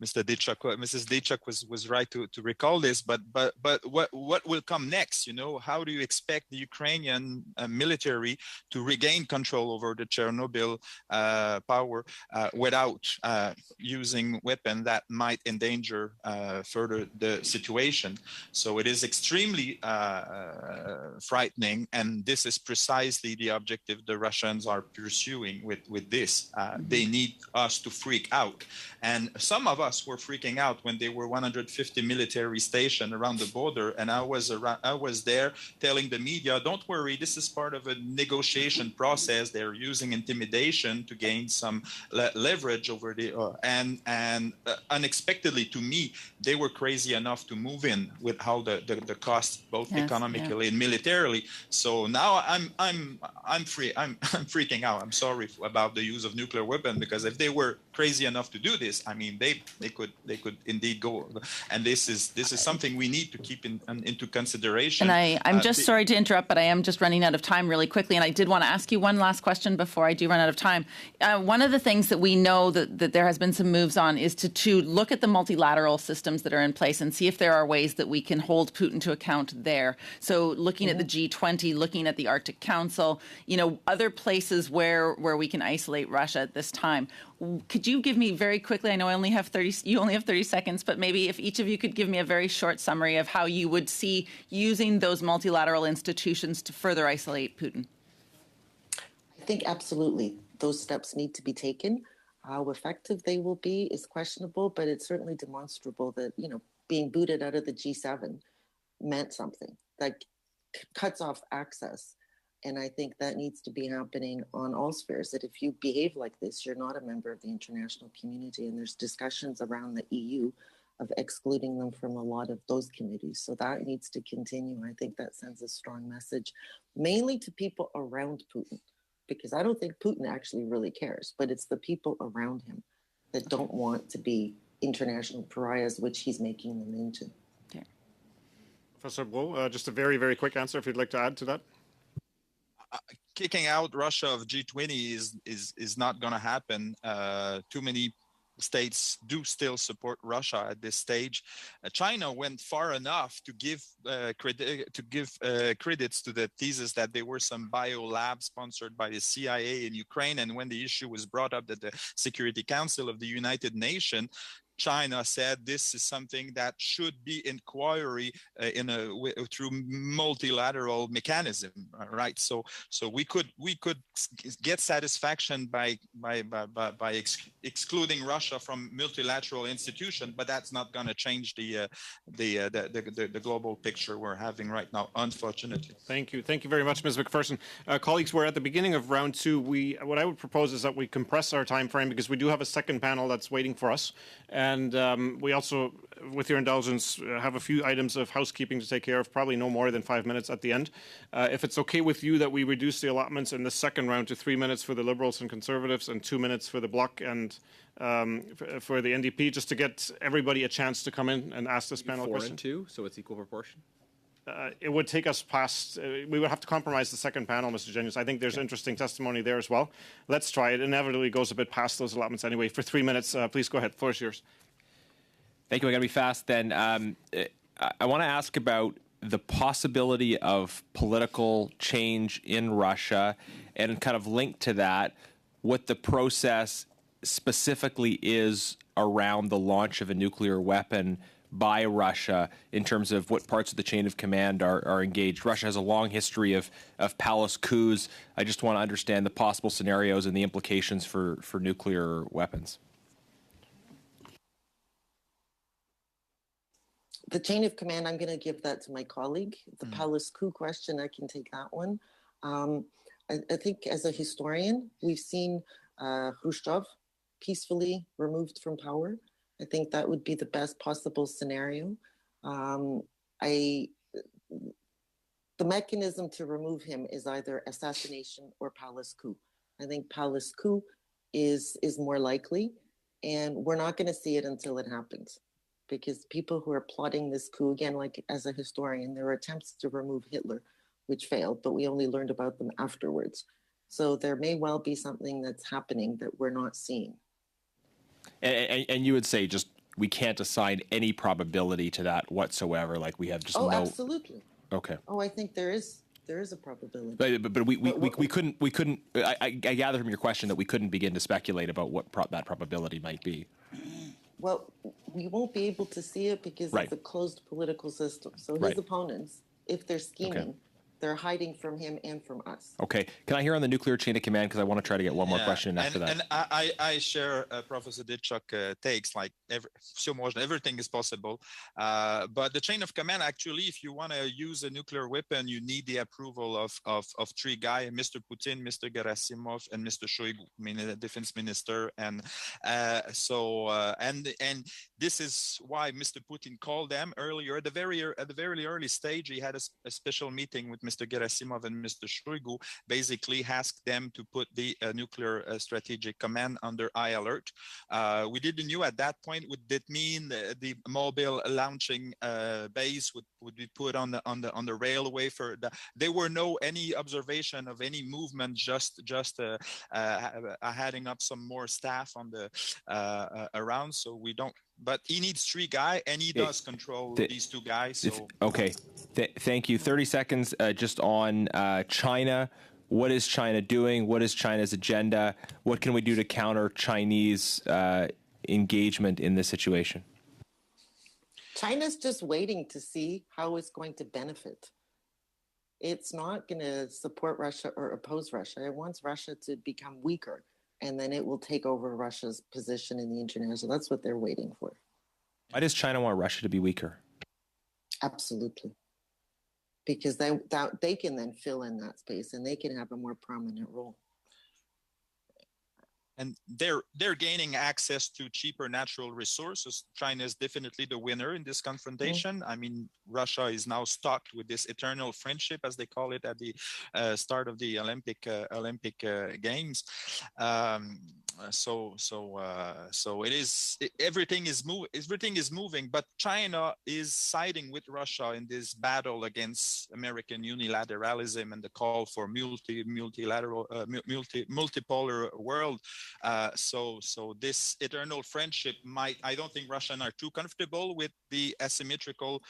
F: Mrs. Dichak was right to recall this. But what will come next? You know, how do you expect the Ukrainian military to regain control over the Chernobyl power without using weapons that might endanger further the situation? So it is extremely frightening. And this is precisely the objective the Russians are pursuing with this. They need us to freak out. And some of us were freaking out when there were 150 military stationed around the border. And I was there telling the media, don't worry, this is part of a negotiation process. They're using intimidation to gain some leverage over the, and unexpectedly to me, they were crazy enough to move in with how the costs, both economically and militarily. So now I'm freaking out. I'm sorry about the use of nuclear weapon, because if they were crazy enough to do this, I mean, they could indeed go. And this is something we need to keep into consideration.
H: And I'm just sorry to interrupt, but I am just running out of time really quickly. And I did want to ask you one last question before I do run out of time. One of the things that we know that there has been some moves on is to look at the multilateral systems that are in place and see if there are ways that we can hold Putin to account there. So looking at the G20, looking at the Arctic Council, you know, other places where we can isolate Russia at this time. Could you give me very quickly, I know you only have 30 seconds, but maybe if each of you could give me a very short summary of how you would see using those multilateral institutions to further isolate Putin?
E: I think absolutely those steps need to be taken. How effective they will be is questionable, but it's certainly demonstrable that, you know, being booted out of the G7 meant something. Like, cuts off access. And I think that needs to be happening on all spheres, that if you behave like this, you're not a member of the international community. And there's discussions around the EU of excluding them from a lot of those committees. So that needs to continue. I think that sends a strong message, mainly to people around Putin, because I don't think Putin actually really cares, but it's the people around him that don't want to be international pariahs, which he's making them into.
H: Okay.
A: Professor Bull, just a very, very quick answer if you'd like to add to that.
F: Kicking out Russia of G20 is not going to happen. Too many states do still support Russia at this stage. China went far enough to give credits to the thesis that there were some bio labs sponsored by the CIA in Ukraine, and when the issue was brought up at the Security Council of the United Nations, China said this is something that should be inquiry through multilateral mechanism, right? So we could get satisfaction by excluding Russia from multilateral institution, but that's not going to change the global picture we're having right now, unfortunately.
A: Thank you very much, Ms. McPherson. Colleagues, we're at the beginning of round two. What I would propose is that we compress our time frame because we do have a second panel that's waiting for us. And we also, with your indulgence, have a few items of housekeeping to take care of, probably no more than 5 minutes at the end. If it's okay with you that we reduce the allotments in the second round to 3 minutes for the Liberals and Conservatives and 2 minutes for the Bloc and for the NDP, just to get everybody a chance to come in and ask this panel question.
I: 4 and 2, so it's equal proportion?
A: It would take us past, we would have to compromise the second panel, Mr. Genius. I think there's interesting testimony there as well. Let's try it. Inevitably goes a bit past those allotments anyway. For 3 minutes, please go ahead. The floor is yours.
I: Thank you. I'm going to be fast then. I want to ask about the possibility of political change in Russia and kind of linked to that, what the process specifically is around the launch of a nuclear weapon by Russia in terms of what parts of the chain of command are engaged. Russia has a long history of palace coups. I just want to understand the possible scenarios and the implications for nuclear weapons.
E: The chain of command, I'm going to give that to my colleague. The palace coup question, I can take that one. I think as a historian, we've seen Khrushchev peacefully removed from power. I think that would be the best possible scenario. The mechanism to remove him is either assassination or palace coup. I think palace coup is more likely, and we're not going to see it until it happens. Because people who are plotting this coup, again, like as a historian, there were attempts to remove Hitler, which failed, but we only learned about them afterwards. So there may well be something that's happening that we're not seeing.
I: And you would say just we can't assign any probability to that whatsoever, like we have just no...
E: Oh, absolutely.
I: Okay.
E: Oh, I think there is a probability.
I: But we couldn't. I gather from your question that we couldn't begin to speculate about what that probability might be.
E: Well, we won't be able to see it because
I: Right.
E: it's a closed political system. So his
I: Right.
E: opponents, if they're scheming, they're hiding from him and from us.
I: Okay. Can I hear on the nuclear chain of command? Because I want to try to get one more question after that.
F: And I share Professor Ditchuk takes, like everything is possible. But the chain of command, actually, if you want to use a nuclear weapon, you need the approval of three guys, Mr. Putin, Mr. Gerasimov, and Mr. Shoigu, the defense minister. And and this is why Mr. Putin called them earlier. At the very early stage, he had a special meeting with Mr. Gerasimov and Mr. Shoigu, basically asked them to put the nuclear strategic command under high alert. We didn't know at that point would that mean the mobile launching base would be put on the railway for the. There were any observation of any movement, just adding up some more staff on the around. So we don't. But he needs three guys, and he does control these two guys. So.
I: Okay, thank you. 30 seconds just on China. What is China doing? What is China's agenda? What can we do to counter Chinese engagement in this situation?
E: China's just waiting to see how it's going to benefit. It's not going to support Russia or oppose Russia. It wants Russia to become weaker, and then it will take over Russia's position in the international. That's what they're waiting for.
I: Why does China want Russia to be weaker?
E: Absolutely. Because they can then fill in that space and they can have a more prominent role.
F: and they're gaining access to cheaper natural resources. China is definitely the winner in this confrontation. I mean, Russia is now stuck with this eternal friendship, as they call it at the start of the Olympic Games. So everything is moving, but China is siding with Russia in this battle against American unilateralism and the call for multipolar world. So this eternal friendship I don't think Russia and are too comfortable with the asymmetrical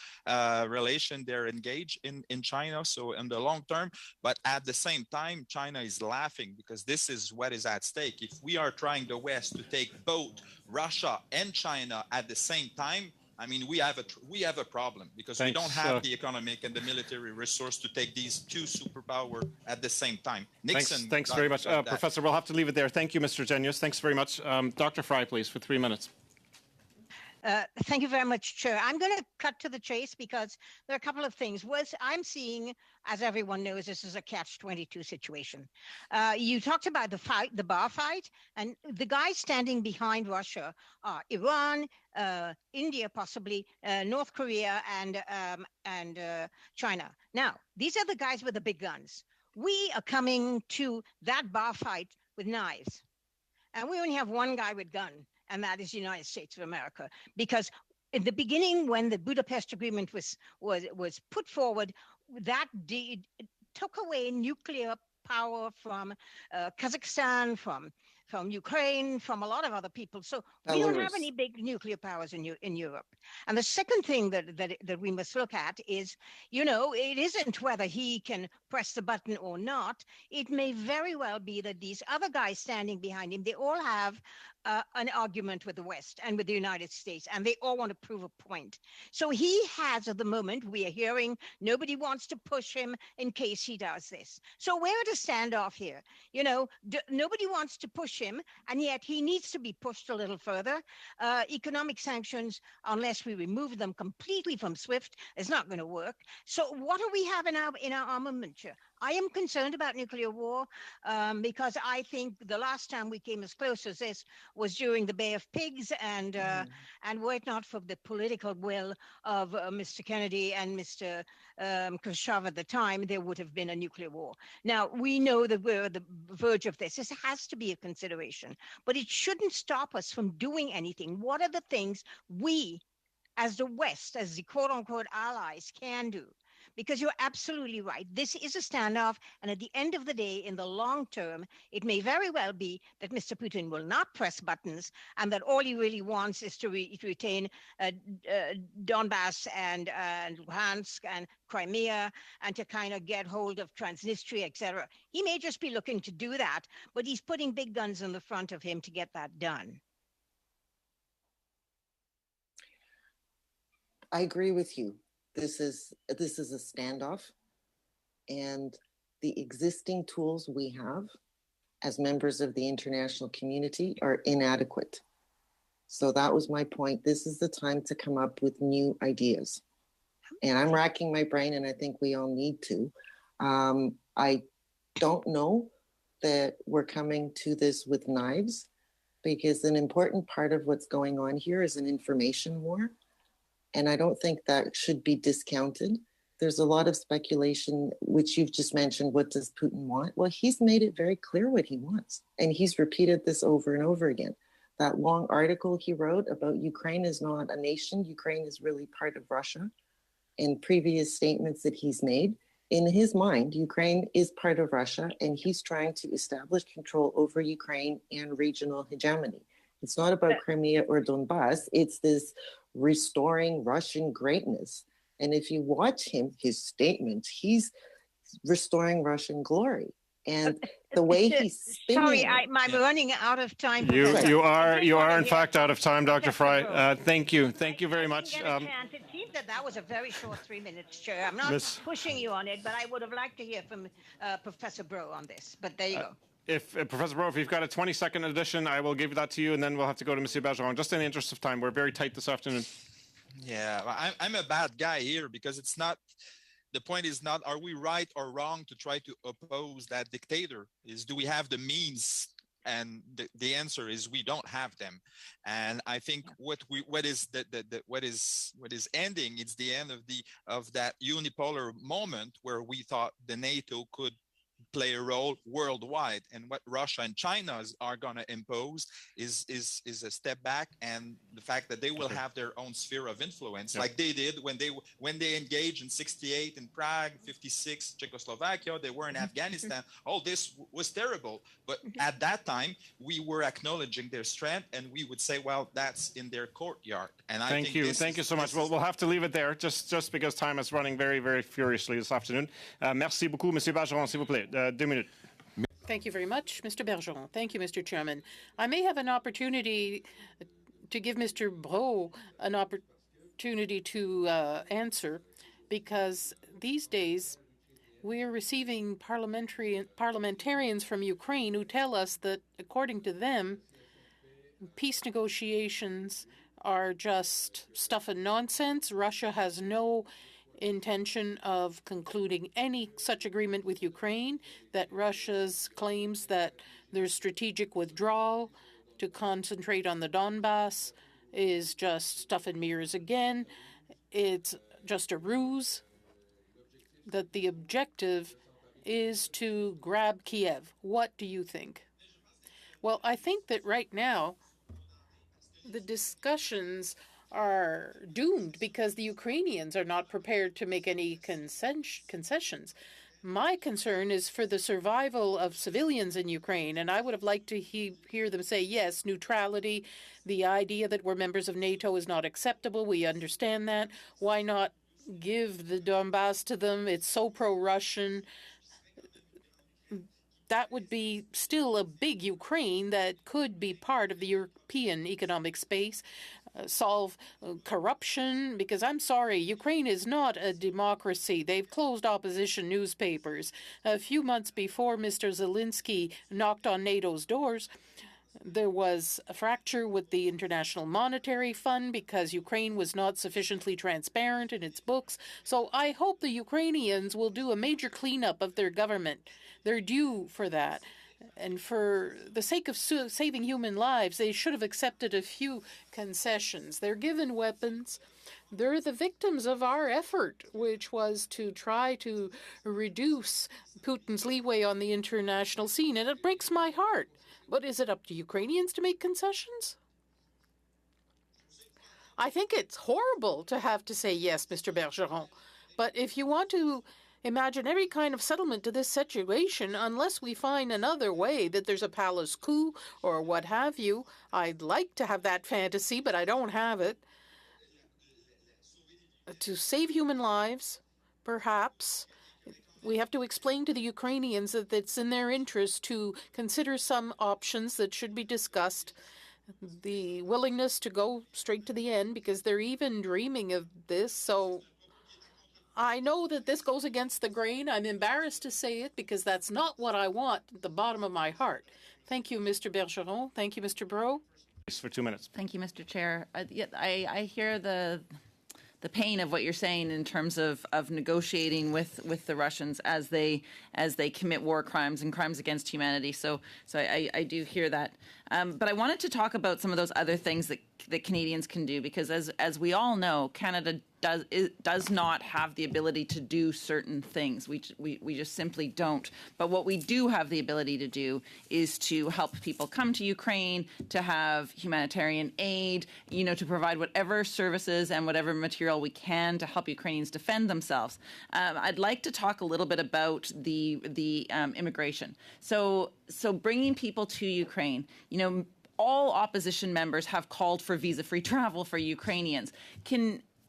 F: relation they're engaged in China. So in the long term, but at the same time, China is laughing because this is what is at stake. If we are trying the West to take both Russia and China at the same time, I mean, we have a problem because we don't have the economic and the military resource to take these two superpower at the same time. Nixon.
A: Thanks very much, Professor. We'll have to leave it there. Thank you, Mr. Genius. Thanks very much, Dr. Fry, please, for 3 minutes.
J: Thank you very much, Chair. I'm going to cut to the chase because there are a couple of things. I'm seeing, as everyone knows, this is a catch-22 situation. You talked about the bar fight, and the guys standing behind Russia are Iran, India, possibly North Korea, and China. Now, these are the guys with the big guns. We are coming to that bar fight with knives, and we only have one guy with gun. And that is the United States of America. Because in the beginning, when the Budapest Agreement was put forward, that took away nuclear power from Kazakhstan, from Ukraine, from a lot of other people. So we don't have any big nuclear powers in Europe. And the second thing that we must look at is, it isn't whether he can press the button or not. It may very well be that these other guys standing behind him, they all have an argument with the West and with the United States, and they all want to prove a point. So he has, at the moment, we are hearing, nobody wants to push him in case he does this. So we're at a standoff here. Nobody wants to push him, and yet he needs to be pushed a little further. Economic sanctions, unless we remove them completely from SWIFT, is not going to work. So what do we have in our armament? I am concerned about nuclear war because I think the last time we came as close as this was during the Bay of Pigs, and were it not for the political will of Mr. Kennedy and Mr. Khrushchev at the time, there would have been a nuclear war. Now, we know that we're at the verge of this. This has to be a consideration, but it shouldn't stop us from doing anything. What are the things we, as the West, as the quote-unquote allies, can do? Because you're absolutely right. This is a standoff. And at the end of the day, in the long term, it may very well be that Mr. Putin will not press buttons and that all he really wants is to retain Donbass and Luhansk and Crimea and to kind of get hold of Transnistria, etc. He may just be looking to do that, but he's putting big guns in the front of him to get that done.
E: I agree with you. This is a standoff, and the existing tools we have as members of the international community are inadequate. So that was my point. This is the time to come up with new ideas. And I'm racking my brain, and I think we all need to. I don't know that we're coming to this with knives, because an important part of what's going on here is an information war. And I don't think that should be discounted. There's a lot of speculation, which you've just mentioned. What does Putin want? Well, he's made it very clear what he wants. And he's repeated this over and over again. That long article he wrote about Ukraine is not a nation. Ukraine is really part of Russia. And previous statements that he's made, in his mind, Ukraine is part of Russia, and he's trying to establish control over Ukraine and regional hegemony. It's not about Crimea or Donbass. It's this restoring Russian greatness. And if you watch his statements, he's restoring Russian glory. And the way he's spinning.
J: Sorry, I'm running out of time.
A: You are in fact out of time, Dr. Fry. Thank you very much.
J: It seems that was a very short 3 minutes, Chair. I'm not pushing you on it, but I would have liked to hear from Professor Bro on this. But there you go.
A: If Professor Bro, if you've got a 20-second addition, I will give that to you, and then we'll have to go to Monsieur Bergeron. Just in the interest of time, we're very tight this afternoon.
F: Yeah, I'm a bad guy here because it's not. The point is not, are we right or wrong to try to oppose that dictator? Do we have the means And the answer is we don't have them. And I think what is ending, it's the end of that unipolar moment where we thought the NATO could play a role worldwide, and what Russia and China are going to impose is a step back, and the fact that they will have their own sphere of influence, like they did when they engaged in 68 in Prague, 56 Czechoslovakia, they were in Afghanistan. All this was terrible, but at that time we were acknowledging their strength, and we would say, well, that's in their courtyard. And I
A: thank you so much. We'll have to leave it there, just because time is running very, very furiously this afternoon. Merci beaucoup, Monsieur Bergeron, s'il vous plaît. 2 minutes.
B: Thank you very much, Mr. Bergeron. Thank you, Mr. Chairman. I may have an opportunity to give Mr. Brault an opportunity to answer, because these days we're receiving parliamentarians from Ukraine who tell us that, according to them, peace negotiations are just stuff and nonsense. Russia has no intention of concluding any such agreement with Ukraine, that Russia's claims that their strategic withdrawal to concentrate on the Donbass is just stuff and mirrors again. It's just a ruse, that the objective is to grab Kiev. What do you think? Well, I think that right now the discussions are doomed because the Ukrainians are not prepared to make any concessions. My concern is for the survival of civilians in Ukraine, and I would have liked to hear them say, yes, neutrality, the idea that we're members of NATO is not acceptable. We understand that. Why not give the Donbass to them? It's so pro-Russian. That would be still a big Ukraine that could be part of the European economic space, solve corruption, because I'm sorry, Ukraine is not a democracy. They've closed opposition newspapers. A few months before Mr. Zelensky knocked on NATO's doors, there was a fracture with the International Monetary Fund because Ukraine was not sufficiently transparent in its books. So I hope the Ukrainians will do a major cleanup of their government. They're due for that. And for the sake of saving human lives, they should have accepted a few concessions. They're given weapons. They're the victims of our effort, which was to try to reduce Putin's leeway on the international scene. And it breaks my heart. But is it up to Ukrainians to make concessions? I think it's horrible to have to say yes, Mr. Bergeron. But if you want to imagine every kind of settlement to this situation, unless we find another way, that there's a palace coup or what have you, I'd like to have that fantasy, but I don't have it. To save human lives, perhaps, we have to explain to the Ukrainians that it's in their interest to consider some options that should be discussed, the willingness to go straight to the end, because they're even dreaming of this. So I know that this goes against the grain. I'm embarrassed to say it because that's not what I want at the bottom of my heart. Thank you, Mr. Bergeron. Thank you, Mr. Brault.
A: For 2 minutes.
H: Thank you, Mr. Chair. I hear the pain of what you're saying in terms of negotiating with the Russians as they commit war crimes and crimes against humanity. So I do hear that. But I wanted to talk about some of those other things that Canadians can do, because as we all know, Canada does not have the ability to do certain things. We just simply don't. But what we do have the ability to do is to help people come to Ukraine, to have humanitarian aid, to provide whatever services and whatever material we can to help Ukrainians defend themselves. I'd like to talk a little bit about the immigration. So bringing people to Ukraine, all opposition members have called for visa-free travel for Ukrainians.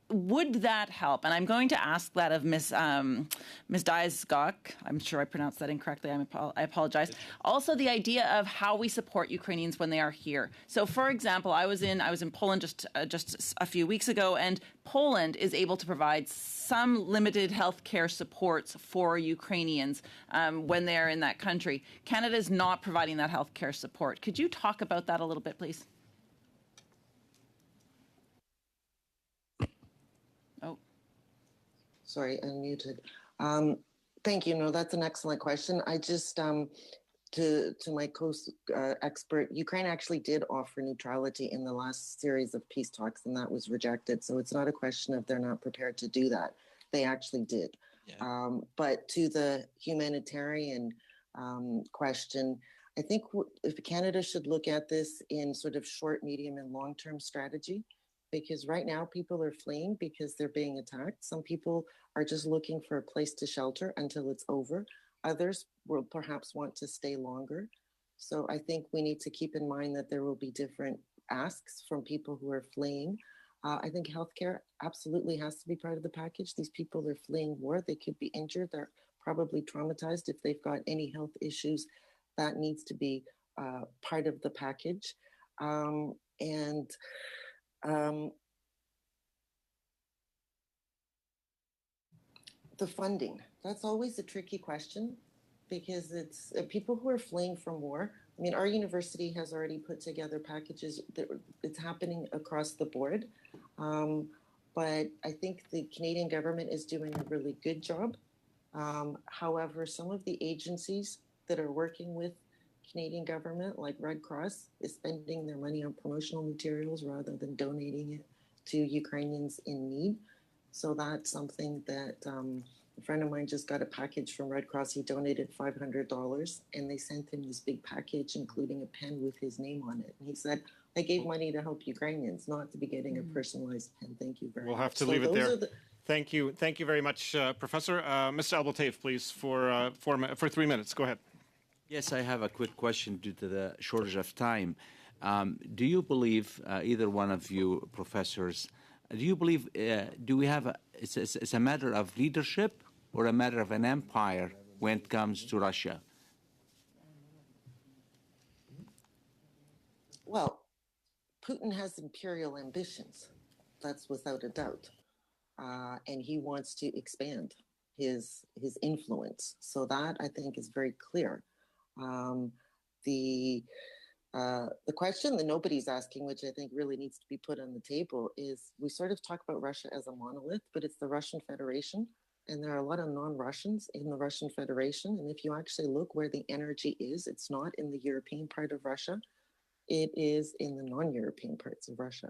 H: Would that help? And I'm going to ask that of Ms. Dieskok. I'm sure I pronounced that incorrectly. I apologize. Also, the idea of how we support Ukrainians when they are here. So, for example, I was in Poland just a few weeks ago, and Poland is able to provide some limited health care supports for Ukrainians when they're in that country. Canada is not providing that health care support. Could you talk about that a little bit, please?
E: Sorry, unmuted. Thank you. No, that's an excellent question. I just, to my co-expert, Ukraine actually did offer neutrality in the last series of peace talks, and that was rejected. So it's not a question of they're not prepared to do that. They actually did. Yeah. But to the humanitarian question, I think if Canada should look at this in sort of short, medium, and long-term strategy, because right now people are fleeing because they're being attacked. Some people are just looking for a place to shelter until it's over. Others will perhaps want to stay longer. So I think we need to keep in mind that there will be different asks from people who are fleeing. I think healthcare absolutely has to be part of the package. These people are fleeing war. They could be injured. They're probably traumatized. If they've got any health issues, that needs to be part of the package. The funding, that's always a tricky question because it's people who are fleeing from war. I mean, our university has already put together packages that it's happening across the board. But I think the Canadian government is doing a really good job. However, some of the agencies that are working with Canadian government, like Red Cross, is spending their money on promotional materials rather than donating it to Ukrainians in need. So that's something that a friend of mine just got a package from Red Cross. He donated $500 and they sent him this big package, including a pen with his name on it. And he said, I gave money to help Ukrainians, not to be getting a personalized pen. Thank you very much.
A: We'll have to leave it there. Thank you. Thank you very much, Professor. Mr. Albaltaev, please, for 3 minutes. Go ahead.
K: Yes, I have a quick question due to the shortage of time. Do you believe, either one of you professors, do you believe, do we have, it's a matter of leadership or a matter of an empire when it comes to Russia?
E: Well, Putin has imperial ambitions. That's without a doubt. And he wants to expand his influence. So that, I think, is very clear. The question that nobody's asking, which I think really needs to be put on the table, is we sort of talk about Russia as a monolith, but it's the Russian Federation, and there are a lot of non-Russians in the Russian Federation. And if you actually look where the energy is, it's not in the European part of Russia. It is in the non-European parts of Russia.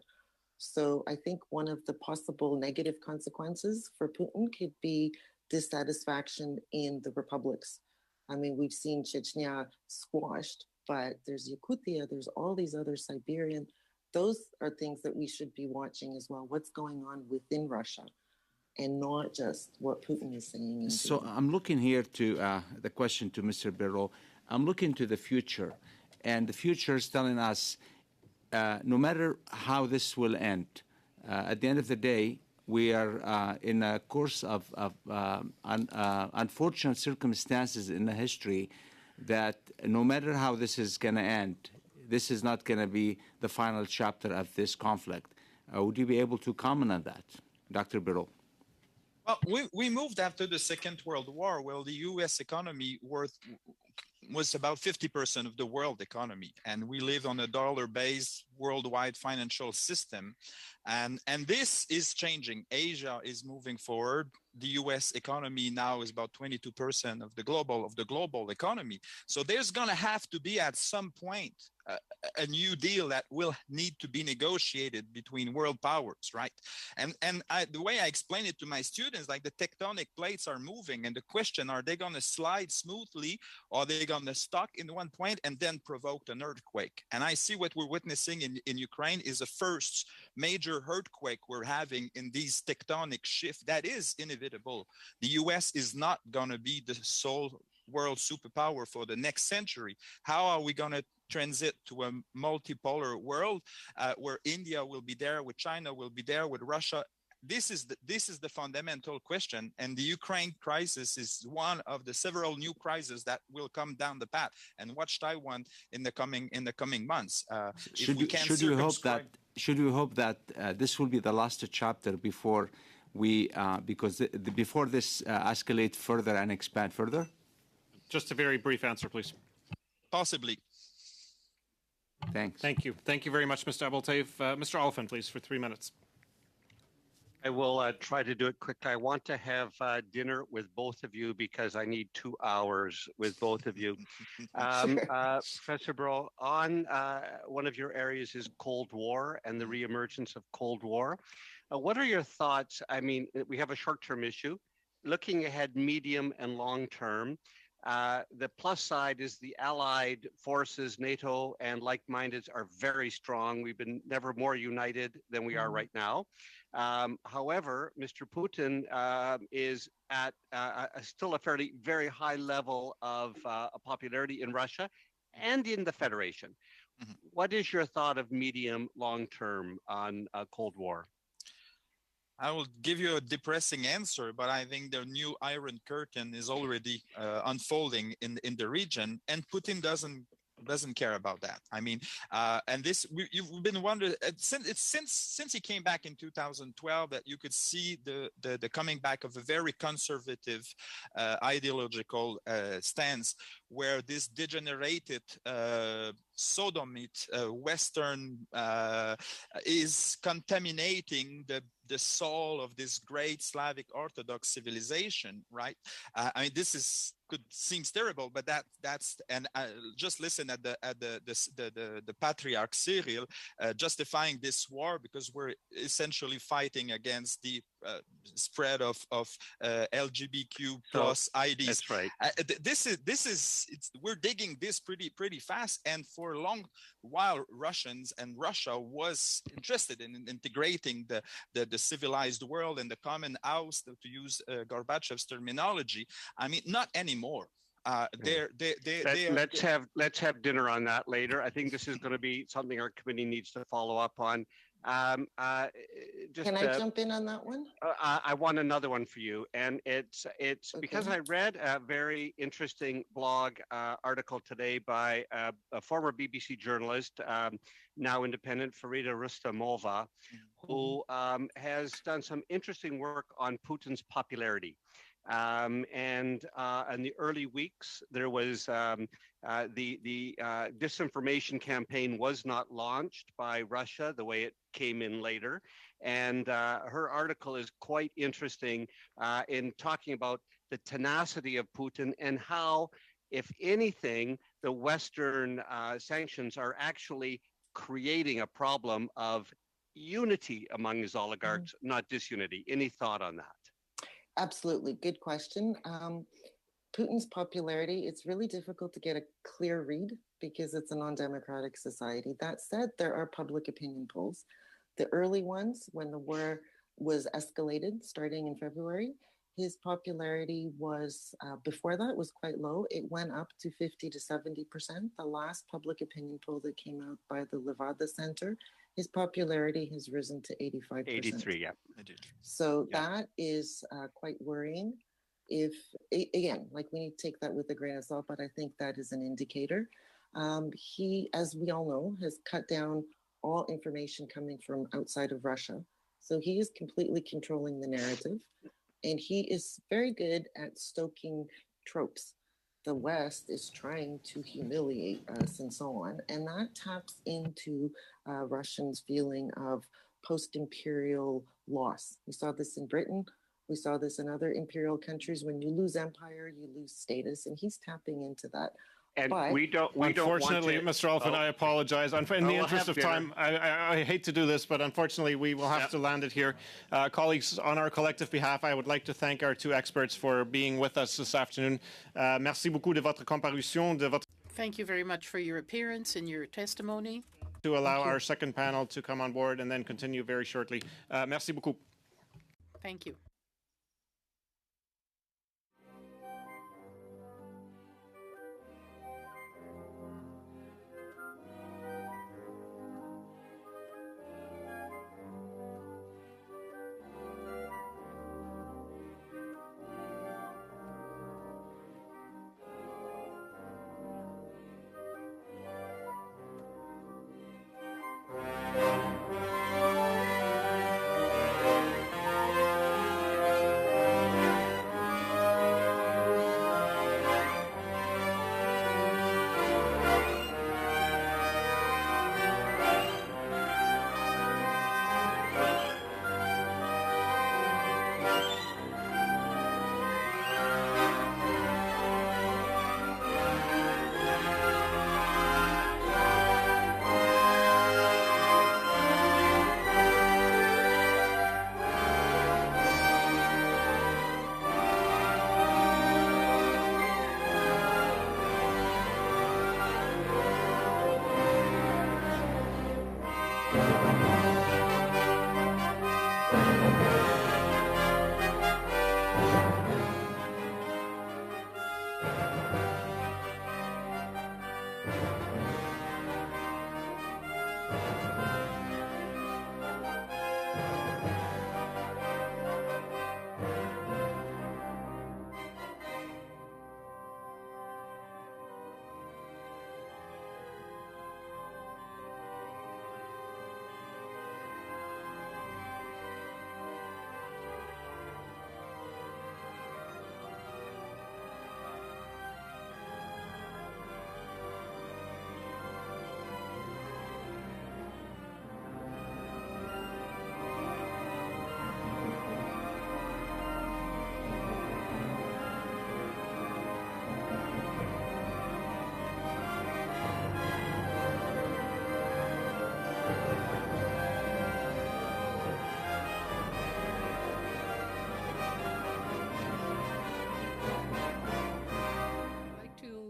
E: So I think one of the possible negative consequences for Putin could be dissatisfaction in the republics. I mean, we've seen Chechnya squashed, but there's Yakutia, there's all these other Siberian. Those are things that we should be watching as well. What's going on within Russia and not just what Putin is saying.
K: So I'm looking here to the question to Mr. Birol. I'm looking to the future, and the future is telling us no matter how this will end, at the end of the day, we are in a course of unfortunate circumstances in the history that no matter how this is going to end, this is not going to be the final chapter of this conflict. Would you be able to comment on that, Dr. Birol?
F: Well, we moved after the Second World War, where the U.S. economy was about 50% of the world economy, and we live on a dollar-based worldwide financial system, and this is changing. Asia is moving forward. The U.S. economy now is about 22% of the global economy. So there's going to have to be at some point a new deal that will need to be negotiated between world powers, right? And the way I explain it to my students, like the tectonic plates are moving, and the question, are they going to slide smoothly, or are they going to stuck in one point and then provoke an earthquake? And I see what we're witnessing in Ukraine is the first major earthquake we're having in these tectonic shift that is inevitable. The US is not going to be the sole world superpower for the next century. How are we going to transit to a multipolar world where India will be there, with China will be there, with Russia? This is the fundamental question, and the Ukraine crisis is one of the several new crises that will come down the path. And watch Taiwan in the coming months.
K: Should we hope that this will be the last chapter before we before this escalate further and expand further?
A: Just a very brief answer, please.
F: Possibly.
K: Thanks.
A: Thank you. Thank you very much, Mr. Albaltaev. Mr. Oliphant, please, for 3 minutes.
L: I will try to do it quickly. I want to have dinner with both of you because I need 2 hours with both of you. Professor Burrell, on one of your areas is Cold War and the reemergence of Cold War. What are your thoughts? I mean, we have a short-term issue. Looking ahead, medium and long-term, the plus side is the allied forces, NATO and like-minded are very strong. We've been never more united than we are right now. However, Mr. Putin is at still a very high level of popularity in Russia and in the Federation. Mm-hmm. What is your thought of medium long term on Cold War?
F: I will give you a depressing answer, but I think the new Iron Curtain is already unfolding in the region, and Putin doesn't care about that. I mean, and this you've been wondering since he came back in 2012 that you could see the coming back of a very conservative ideological stance, where this degenerated sodomite Western is contaminating the soul of this great Slavic Orthodox civilization, right? I mean, this seems terrible, but that's and just listen at the Patriarch Cyril justifying this war, because we're essentially fighting against the spread of LGBTQ plus IDs.
L: That's right.
F: We're digging this pretty fast, and for a long while, Russians and Russia was interested in integrating the civilized world and the common house, to use Gorbachev's terminology. I mean, not anymore.
L: Let's have dinner on that later. I think this is going to be something our committee needs to follow up on. Can
E: I jump in on that one?
L: I want another one for you, and it's okay. Because I read a very interesting blog article today by a former BBC journalist, now independent, Farida Rustamova, who has done some interesting work on Putin's popularity. And in the early weeks, there was the disinformation campaign was not launched by Russia the way it came in later. And her article is quite interesting in talking about the tenacity of Putin and how, if anything, the Western sanctions are actually creating a problem of unity among his oligarchs, not disunity. Any thought on that?
E: Absolutely. Good question. Putin's popularity, it's really difficult to get a clear read because it's a non-democratic society. That said, there are public opinion polls. The early ones, when the war was escalated starting in February, his popularity was, before that, was quite low. It went up to 50 to 70%. The last public opinion poll that came out by the Levada Center, his popularity has risen to 85%.
L: 83, yeah.
E: So that is quite worrying. If, again, like we need to take that with a grain of salt, but I think that is an indicator. He, as we all know, has cut down all information coming from outside of Russia. So he is completely controlling the narrative. And he is very good at stoking tropes. The West is trying to humiliate us and so on. And that taps into Russians' feeling of post-imperial loss. We saw this in Britain. We saw this in other imperial countries. When you lose empire, you lose status. And he's tapping into that.
L: And
E: but
L: we don't
A: unfortunately,
L: want to,
A: Mr. Alphen, I apologize. In the interest of time, I hate to do this, but unfortunately, we will have to land it here. Colleagues, on our collective behalf, I would like to thank our two experts for being with us this afternoon. Merci beaucoup de votre comparution, de votre...
B: Thank you very much for your appearance and your testimony.
A: To allow our second panel to come on board and then continue very shortly. Merci beaucoup.
B: Thank you.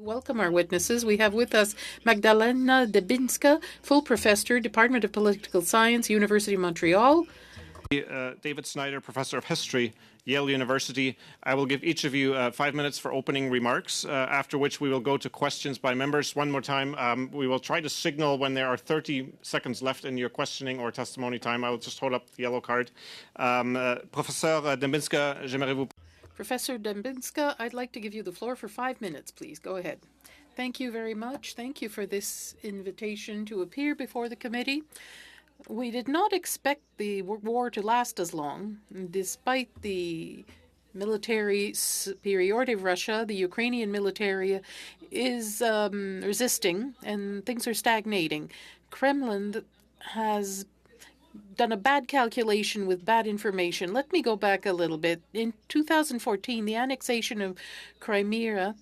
B: welcome our witnesses. We have with us Magdalena Debinska, full professor, Department of Political Science, University of Montreal.
A: David Snyder, professor of history, Yale University. I will give each of you 5 minutes for opening remarks, after which we will go to questions by members. One more time, we will try to signal when there are 30 seconds left in your questioning or testimony time. I will just hold up the yellow card. Professor Dembinska, j'aimerais vous...
B: Professor Dembinska, I'd like to give you the floor for 5 minutes, please. Go ahead. Thank you very much. Thank you for this invitation to appear before the committee. We did not expect the war to last as long. Despite the military superiority of Russia, the Ukrainian military is resisting and things are stagnating. Kremlin has done a bad calculation with bad information. Let me go back a little bit. In 2014, the annexation of Crimea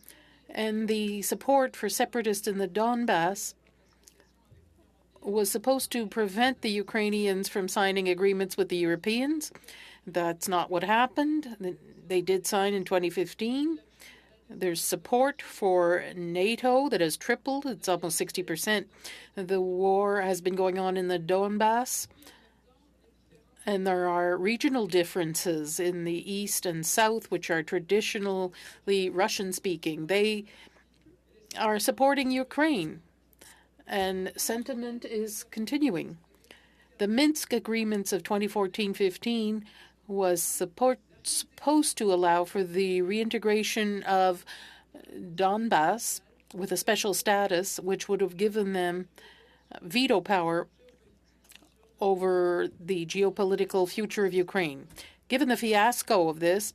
B: and the support for separatists in the Donbass was supposed to prevent the Ukrainians from signing agreements with the Europeans. That's not what happened. They did sign in 2015. There's support for NATO that has tripled. It's almost 60%. The war has been going on in the Donbass, and there are regional differences in the east and south, which are traditionally Russian-speaking. They are supporting Ukraine, and sentiment is continuing. The Minsk agreements of 2014-15 was supposed to allow for the reintegration of Donbass with a special status, which would have given them veto power over the geopolitical future of Ukraine. Given the fiasco of this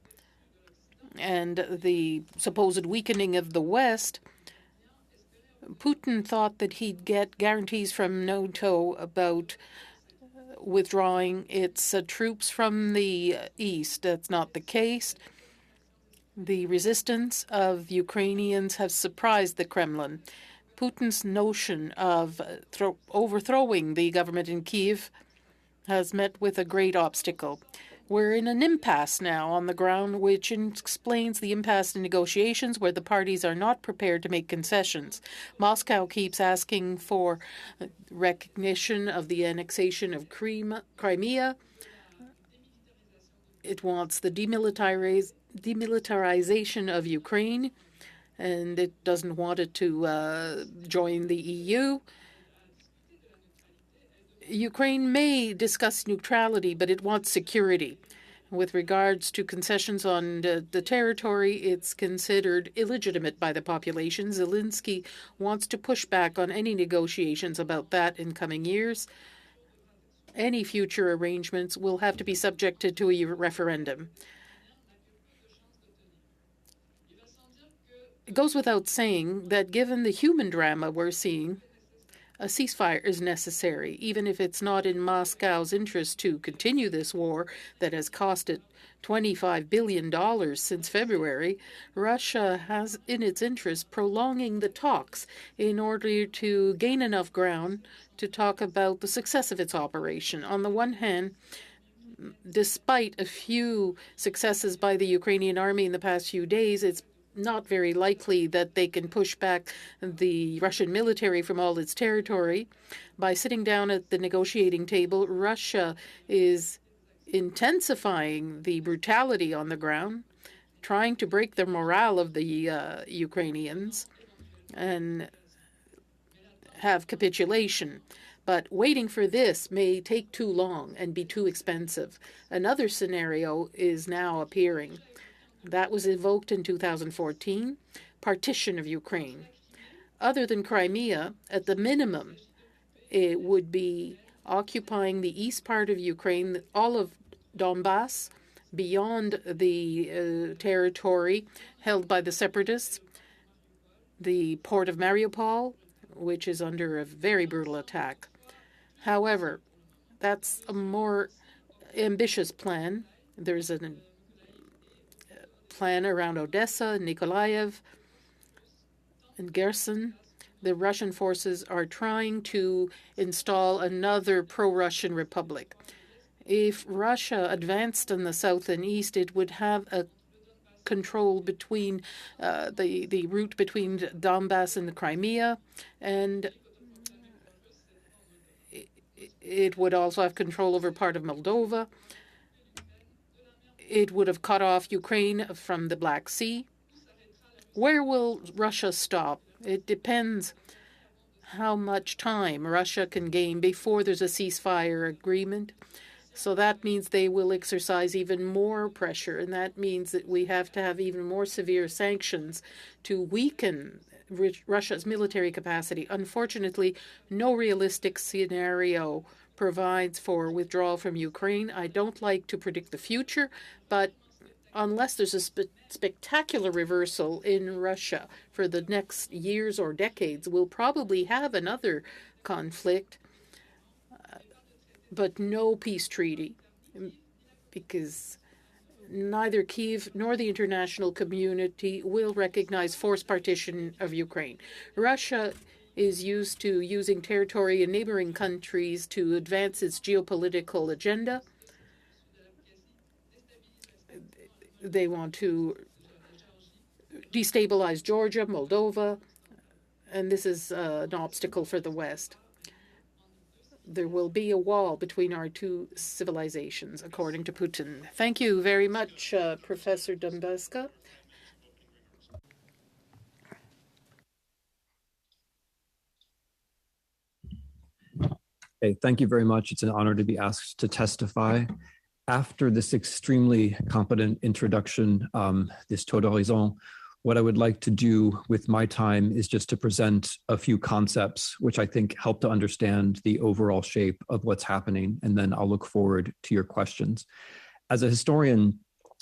B: and the supposed weakening of the West, Putin thought that he'd get guarantees from NATO about withdrawing its troops from the east. That's not the case. The resistance of Ukrainians has surprised the Kremlin. Putin's notion of overthrowing the government in Kyiv has met with a great obstacle. We're in an impasse now on the ground, which explains the impasse in negotiations where the parties are not prepared to make concessions. Moscow keeps asking for recognition of the annexation of Crimea. It wants the demilitarization of Ukraine, and it doesn't want it to join the EU. Ukraine may discuss neutrality, but it wants security. With regards to concessions on the territory, it's considered illegitimate by the population. Zelensky wants to push back on any negotiations about that in coming years. Any future arrangements will have to be subjected to a referendum. It goes without saying that given the human drama we're seeing, a ceasefire is necessary, even if it's not in Moscow's interest to continue this war that has cost it $25 billion since February. Russia has in its interest prolonging the talks in order to gain enough ground to talk about the success of its operation. On the one hand, despite a few successes by the Ukrainian army in the past few days, it's not very likely that they can push back the Russian military from all its territory. By sitting down at the negotiating table, Russia is intensifying the brutality on the ground, trying to break the morale of the Ukrainians and have capitulation. But waiting for this may take too long and be too expensive. Another scenario is now appearing. That was invoked in 2014, partition of Ukraine. Other than Crimea, at the minimum, it would be occupying the east part of Ukraine, all of Donbass, beyond the territory held by the separatists, the port of Mariupol, which is under a very brutal attack. However, that's a more ambitious plan. There's a plan around Odessa, Nikolaev, and Kherson. The Russian forces are trying to install another pro-Russian republic. If Russia advanced in the south and east, it would have a control between the route between Donbass and the Crimea, and it would also have control over part of Moldova. It would have cut off Ukraine from the Black Sea. Where will Russia stop? It depends how much time Russia can gain before there's a ceasefire agreement. So that means they will exercise even more pressure, and that means that we have to have even more severe sanctions to weaken Russia's military capacity. Unfortunately, no realistic scenario provides for withdrawal from Ukraine. I don't like to predict the future, but unless there's a spectacular reversal in Russia for the next years or decades, we'll probably have another conflict, but no peace treaty, because neither Kyiv nor the international community will recognize forced partition of Ukraine. Russia is used to using territory in neighboring countries to advance its geopolitical agenda. They want to destabilize Georgia, Moldova, and this is an obstacle for the West. There will be a wall between our two civilizations, according to Putin. Thank you very much, Professor Dumbeska.
M: Hey, thank you very much. It's an honor to be asked to testify. After this extremely competent introduction, this tour d'horizon, what I would like to do with my time is just to present a few concepts which I think help to understand the overall shape of what's happening, and then I'll look forward to your questions. As a historian,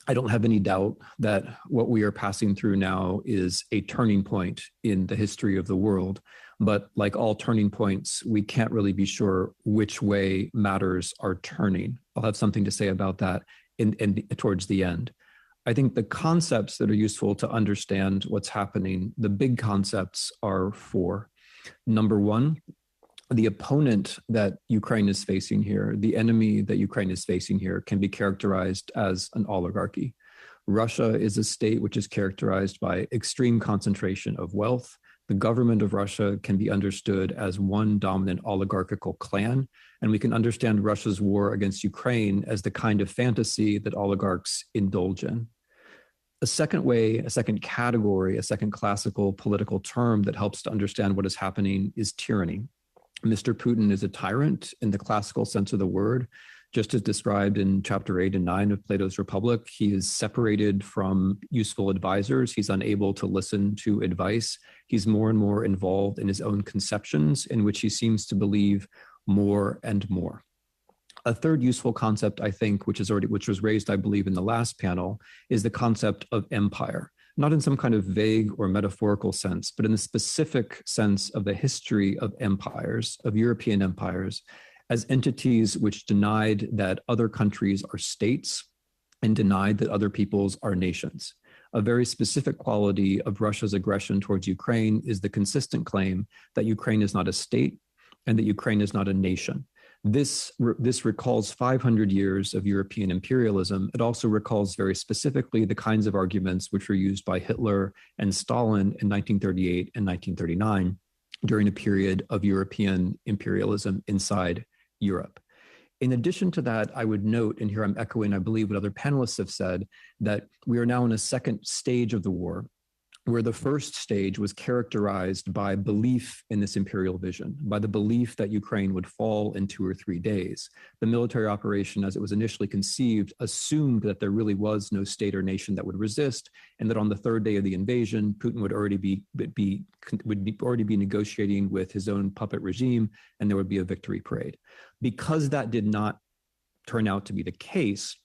M: I don't have any doubt that what we are passing through now is a turning point in the history of the world. But like all turning points, we can't really be sure which way matters are turning. I'll have something to say about that towards the end. I think the concepts that are useful to understand what's happening, the big concepts are four. Number one, the opponent that Ukraine is facing here, the enemy that Ukraine is facing here, can be characterized as an oligarchy. Russia is a state which is characterized by extreme concentration of wealth. The government of Russia can be understood as one dominant oligarchical clan, and we can understand Russia's war against Ukraine as the kind of fantasy that oligarchs indulge in. A second way, a second category, a second classical political term that helps to understand what is happening is tyranny. Mr. Putin is a tyrant in the classical sense of the word. Just as described in chapter 8 and 9 of Plato's Republic, he is separated from useful advisors. He's unable to listen to advice. He's more and more involved in his own conceptions, in which he seems to believe more and more. A third useful concept, I think, which was raised, I believe, in the last panel, is the concept of empire. Not in some kind of vague or metaphorical sense, but in the specific sense of the history of empires, of European empires, as entities which denied that other countries are states and denied that other peoples are nations. A very specific quality of Russia's aggression towards Ukraine is the consistent claim that Ukraine is not a state and that Ukraine is not a nation. This recalls 500 years of European imperialism. It also recalls very specifically the kinds of arguments which were used by Hitler and Stalin in 1938 and 1939 during a period of European imperialism inside Europe. In addition to that, I would note, and here I'm echoing, I believe, what other panelists have said, that we are now in a second stage of the war, where the first stage was characterized by belief in this imperial vision, by the belief that Ukraine would fall in 2 or 3 days. The military operation, as it was initially conceived, assumed that there really was no state or nation that would resist, and that on the third day of the invasion, Putin would already be negotiating with his own puppet regime, and there would be a victory parade. Because that did not turn out to be the case,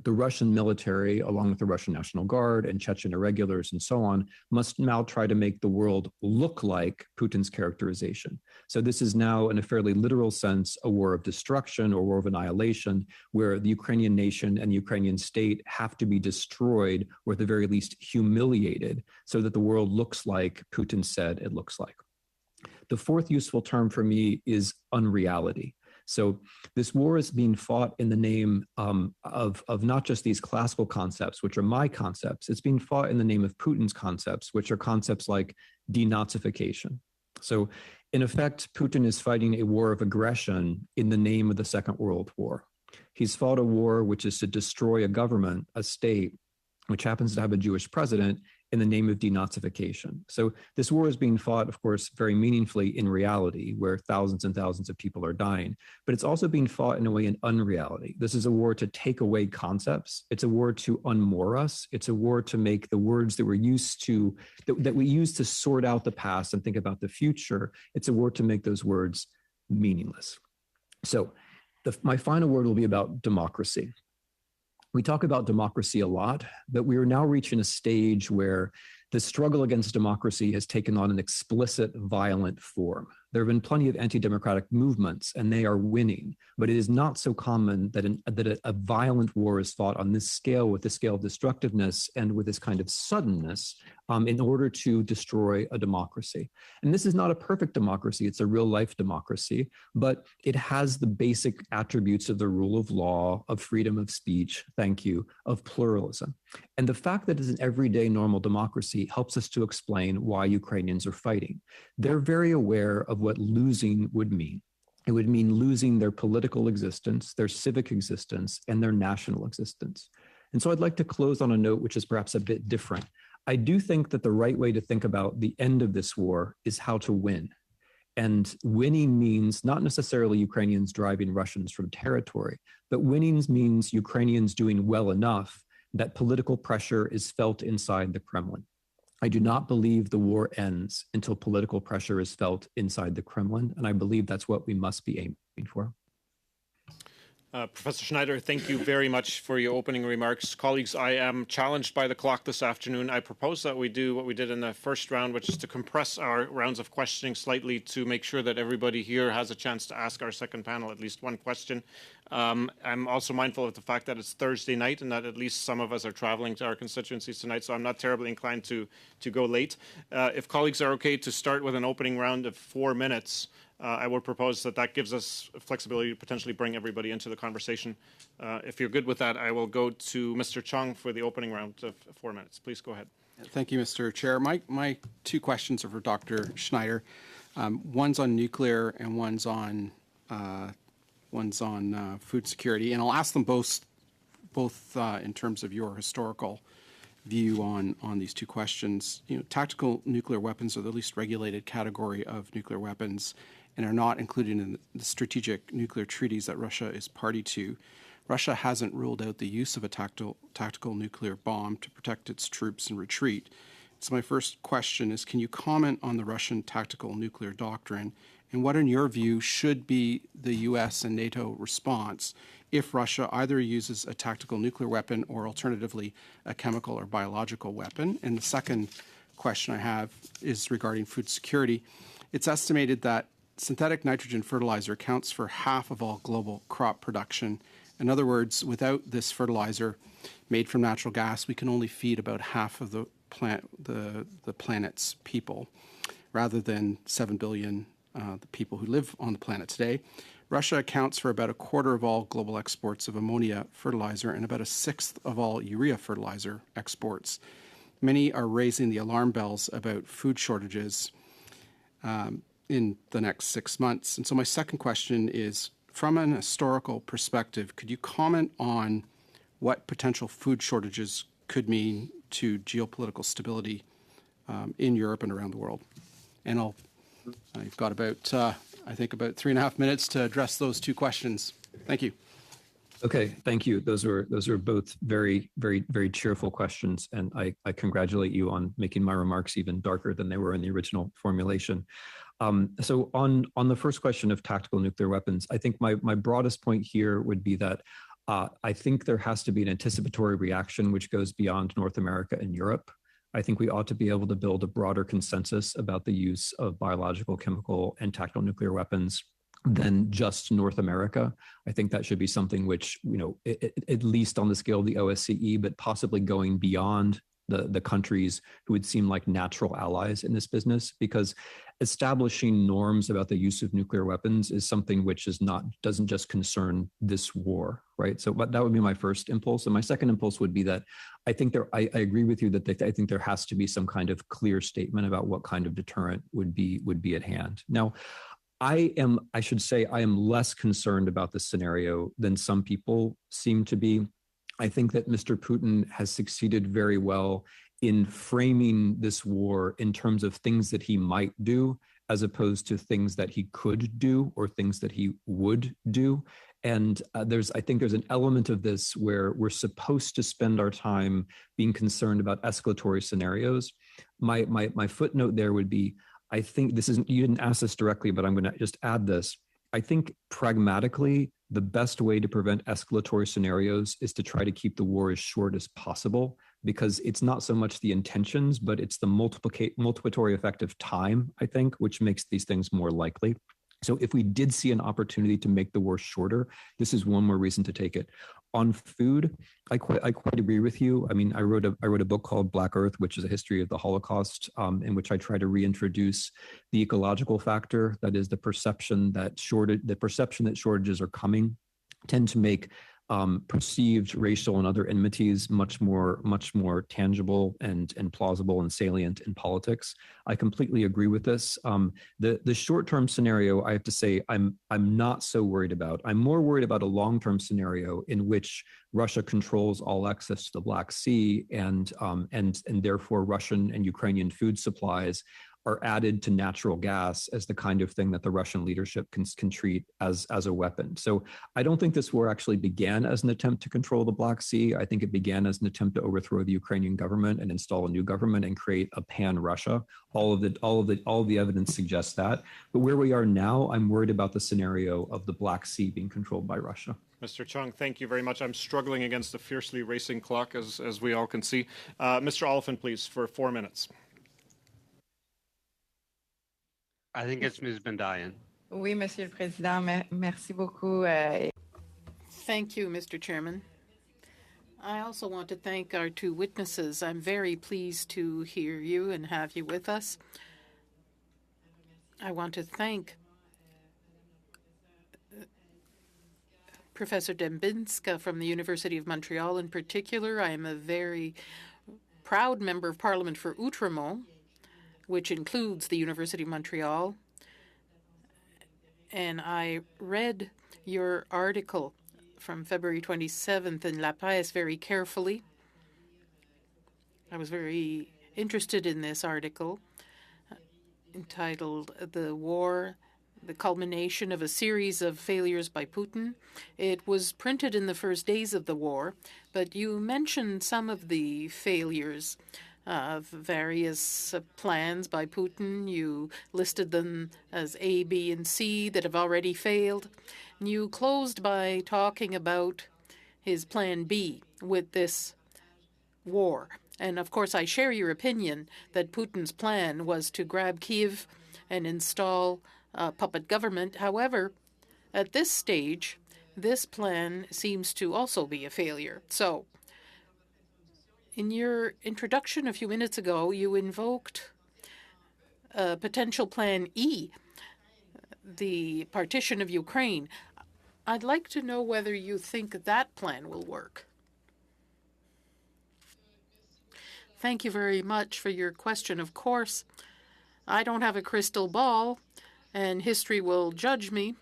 M: the Russian military, along with the Russian National Guard and Chechen irregulars and so on, must now try to make the world look like Putin's characterization. So this is now, in a fairly literal sense, a war of destruction or war of annihilation, where the Ukrainian nation and the Ukrainian state have to be destroyed, or at the very least humiliated, so that the world looks like Putin said it looks like. The fourth useful term for me is unreality. So this war is being fought in the name of not just these classical concepts, which are my concepts. It's being fought in the name of Putin's concepts, which are concepts like denazification. So in effect, Putin is fighting a war of aggression in the name of the Second World War. He's fought a war which is to destroy a government, a state, which happens to have a Jewish president, in the name of denazification. So this war is being fought, of course, very meaningfully in reality, where thousands and thousands of people are dying, but it's also being fought in a way in unreality. This is a war to take away concepts. It's a war to unmoor us. It's a war to make the words that we're used to, that we use to sort out the past and think about the future. It's a war to make those words meaningless. So my final word will be about democracy. We talk about democracy a lot, but we are now reaching a stage where the struggle against democracy has taken on an explicit violent form. There have been plenty of anti-democratic movements, and they are winning, but it is not so common that a violent war is fought on this scale, with this scale of destructiveness and with this kind of suddenness, in order to destroy a democracy. And this is not a perfect democracy, it's a real life democracy, but it has the basic attributes of the rule of law, of freedom of speech, thank you, of pluralism. And the fact that it's an everyday normal democracy helps us to explain why Ukrainians are fighting. They're very aware of what losing would mean. It would mean losing their political existence, their civic existence, and their national existence. And so I'd like to close on a note which is perhaps a bit different. I do think that the right way to think about the end of this war is how to win. And winning means not necessarily Ukrainians driving Russians from territory, but winning means Ukrainians doing well enough that political pressure is felt inside the Kremlin. I do not believe the war ends until political pressure is felt inside the Kremlin, and I believe that's what we must be aiming for.
A: Professor Schneider, thank you very much for your opening remarks. Colleagues, I am challenged by the clock this afternoon. I propose that we do what we did in the first round, which is to compress our rounds of questioning slightly to make sure that everybody here has a chance to ask our second panel at least one question. I'm also mindful of the fact that it's Thursday night and that at least some of us are traveling to our constituencies tonight, so I'm not terribly inclined to go late. If colleagues are okay to start with an opening round of 4 minutes, I would propose that gives us flexibility to potentially bring everybody into the conversation. If you're good with that, I will go to Mr. Chung for the opening round of 4 minutes. Please go ahead.
C: Thank you, Mr. Chair. My two questions are for Dr. Schneider. One's on nuclear and one's on food security, and I'll ask them both in terms of your historical view on these two questions. Tactical nuclear weapons are the least regulated category of nuclear weapons and are not included in the strategic nuclear treaties that Russia is party to. Russia hasn't ruled out the use of a tactical nuclear bomb to protect its troops and retreat. So my first question is, can you comment on the Russian tactical nuclear doctrine and what, in your view, should be the U.S. and NATO response if Russia either uses a tactical nuclear weapon or alternatively a chemical or biological weapon? And the second question I have is regarding food security. It's estimated that synthetic nitrogen fertilizer accounts for half of all global crop production. In other words, without this fertilizer made from natural gas, we can only feed about half of the planet's people, rather than 7 billion the people who live on the planet today. Russia accounts for about a quarter of all global exports of ammonia fertilizer and about a sixth of all urea fertilizer exports. Many are raising the alarm bells about food shortages in the next 6 months. And so my second question is, from an historical perspective, could you comment on what potential food shortages could mean to geopolitical stability in Europe and around the world? And I've got about, I think, about 3.5 minutes to address those two questions. Thank you.
M: Okay, thank you. Those are both very, very, very cheerful questions, and I congratulate you on making my remarks even darker than they were in the original formulation. So on the first question of tactical nuclear weapons, I think my broadest point here would be that I think there has to be an anticipatory reaction which goes beyond North America and Europe. I think we ought to be able to build a broader consensus about the use of biological, chemical, and tactical nuclear weapons than just North America. I think that should be something which, at least on the scale of the OSCE, but possibly going beyond the countries who would seem like natural allies in this business, because establishing norms about the use of nuclear weapons is something which doesn't just concern this war, right? So that would be my first impulse. And my second impulse would be that I agree with you that I think there has to be some kind of clear statement about what kind of deterrent would be at hand. Now, I should say I am less concerned about this scenario than some people seem to be. I think that Mr. Putin has succeeded very well in framing this war in terms of things that he might do, as opposed to things that he could do or things that he would do. And I think there's an element of this where we're supposed to spend our time being concerned about escalatory scenarios. My footnote there would be, I think you didn't ask this directly, but I'm going to just add this. I think pragmatically, the best way to prevent escalatory scenarios is to try to keep the war as short as possible, because it's not so much the intentions, but it's the multiplicatory effect of time, I think, which makes these things more likely. So if we did see an opportunity to make the war shorter, this is one more reason to take it. On food, I quite agree with you. I mean, I wrote a book called Black Earth, which is a history of the Holocaust, in which I try to reintroduce the ecological factor, that is the perception that shortages are coming, tend to make perceived racial and other enmities much more tangible and plausible and salient in politics. I completely agree with this. The short-term scenario, I have to say, I'm not so worried about. I'm more worried about a long-term scenario in which Russia controls all access to the Black Sea, and therefore Russian and Ukrainian food supplies are added to natural gas as the kind of thing that the Russian leadership can treat as a weapon. So I don't think this war actually began as an attempt to control the Black Sea. I think it began as an attempt to overthrow the Ukrainian government and install a new government and create a pan-Russia. All of the evidence suggests that. But where we are now, I'm worried about the scenario of the Black Sea being controlled by Russia.
A: Mr. Chung, thank you very much. I'm struggling against the fiercely racing clock, as we all can see. Mr. Oliphant, please, for 4 minutes.
L: I think it's Ms. Bendayan.
N: Oui, Monsieur le Président, merci beaucoup.
B: Thank you, Mr. Chairman. I also want to thank our two witnesses. I'm very pleased to hear you and have you with us. I want to thank Professor Dembinska from the University of Montreal in particular. I am a very proud member of Parliament for Outremont, which includes the University of Montreal. And I read your article from February 27th in La Presse very carefully. I was very interested in this article entitled "The War, the Culmination of a Series of Failures by Putin." It was printed in the first days of the war, but you mentioned some of the failures of various plans by Putin. You listed them as A, B, and C that have already failed. And you closed by talking about his plan B with this war. And of course, I share your opinion that Putin's plan was to grab Kyiv and install a puppet government. However, at this stage, this plan seems to also be a failure. So, in your introduction a few minutes ago, you invoked a potential plan E, the partition of Ukraine. I'd like to know whether you think that plan will work. Thank you very much for your question. Of course, I don't have a crystal ball, and history will judge me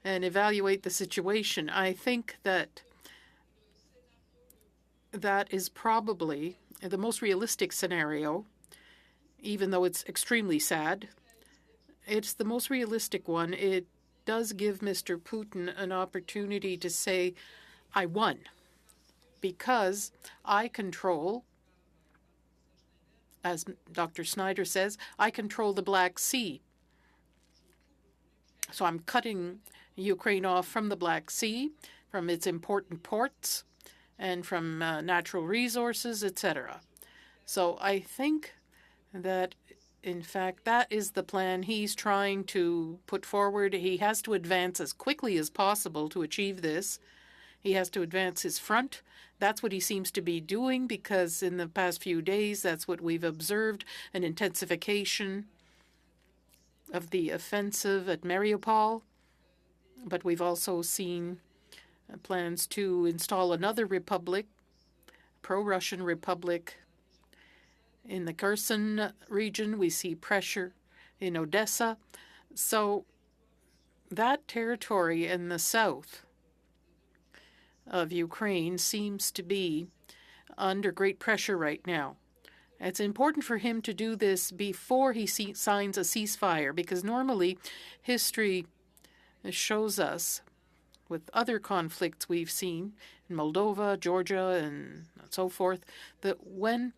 B: and evaluate the situation. I think that is probably the most realistic scenario, even though it's extremely sad. It's the most realistic one. It does give Mr. Putin an opportunity to say, I won, because I control, as Dr. Snyder says, I control the Black Sea. So I'm cutting Ukraine off from the Black Sea, from its important ports, and from natural resources, etc. So I think that, in fact, that is the plan he's trying to put forward. He has to advance as quickly as possible to achieve this. He has to advance his front. That's what he seems to be doing, because in the past few days, that's what we've observed, an intensification of the offensive at Mariupol. But we've also seen plans to install another republic, pro-Russian republic. In the Kherson region, we see pressure in Odessa. So that territory in the south of Ukraine seems to be under great pressure right now. It's important for him to do this before he signs a ceasefire, because normally history shows us, with other conflicts we've seen in Moldova, Georgia, and so forth, that when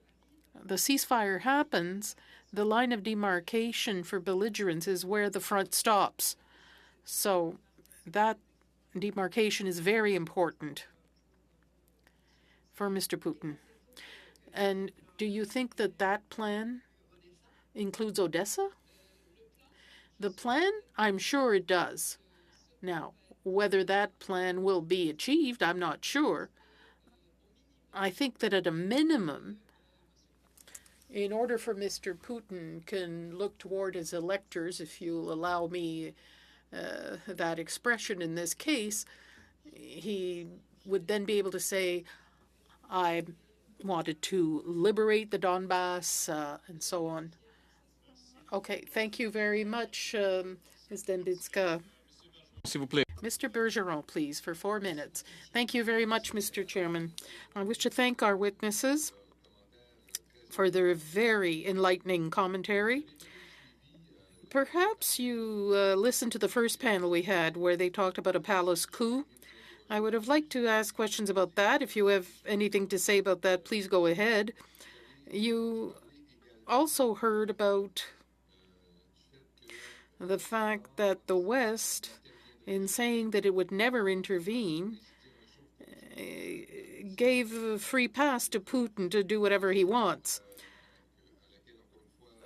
B: the ceasefire happens, the line of demarcation for belligerents is where the front stops. So that demarcation is very important for Mr. Putin. And do you think that that plan includes Odessa? The plan? I'm sure it does. Now, whether that plan will be achieved, I'm not sure. I think that at a minimum, in order for Mr. Putin can look toward his electors, if you'll allow me that expression in this case, he would then be able to say, I wanted to liberate the Donbass and so on. Okay, thank you very much, Ms. Dembinska. Mr. Bergeron, please, for 4 minutes. Thank you very much, Mr. Chairman. I wish to thank our witnesses for their very enlightening commentary. Perhaps you listened to the first panel we had where they talked about a palace coup. I would have liked to ask questions about that. If you have anything to say about that, please go ahead. You also heard about the fact that the West, in saying that it would never intervene, gave a free pass to Putin to do whatever he wants.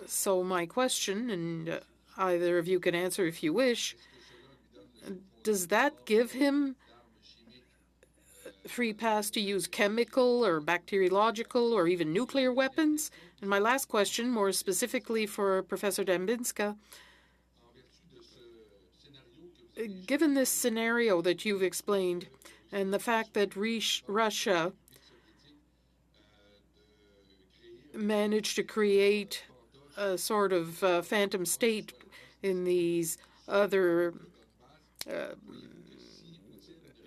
B: So my question, and either of you can answer if you wish, does that give him free pass to use chemical or bacteriological or even nuclear weapons? And my last question, more specifically for Professor Dembinska, given this scenario that you've explained and the fact that Russia managed to create a sort of phantom state in these other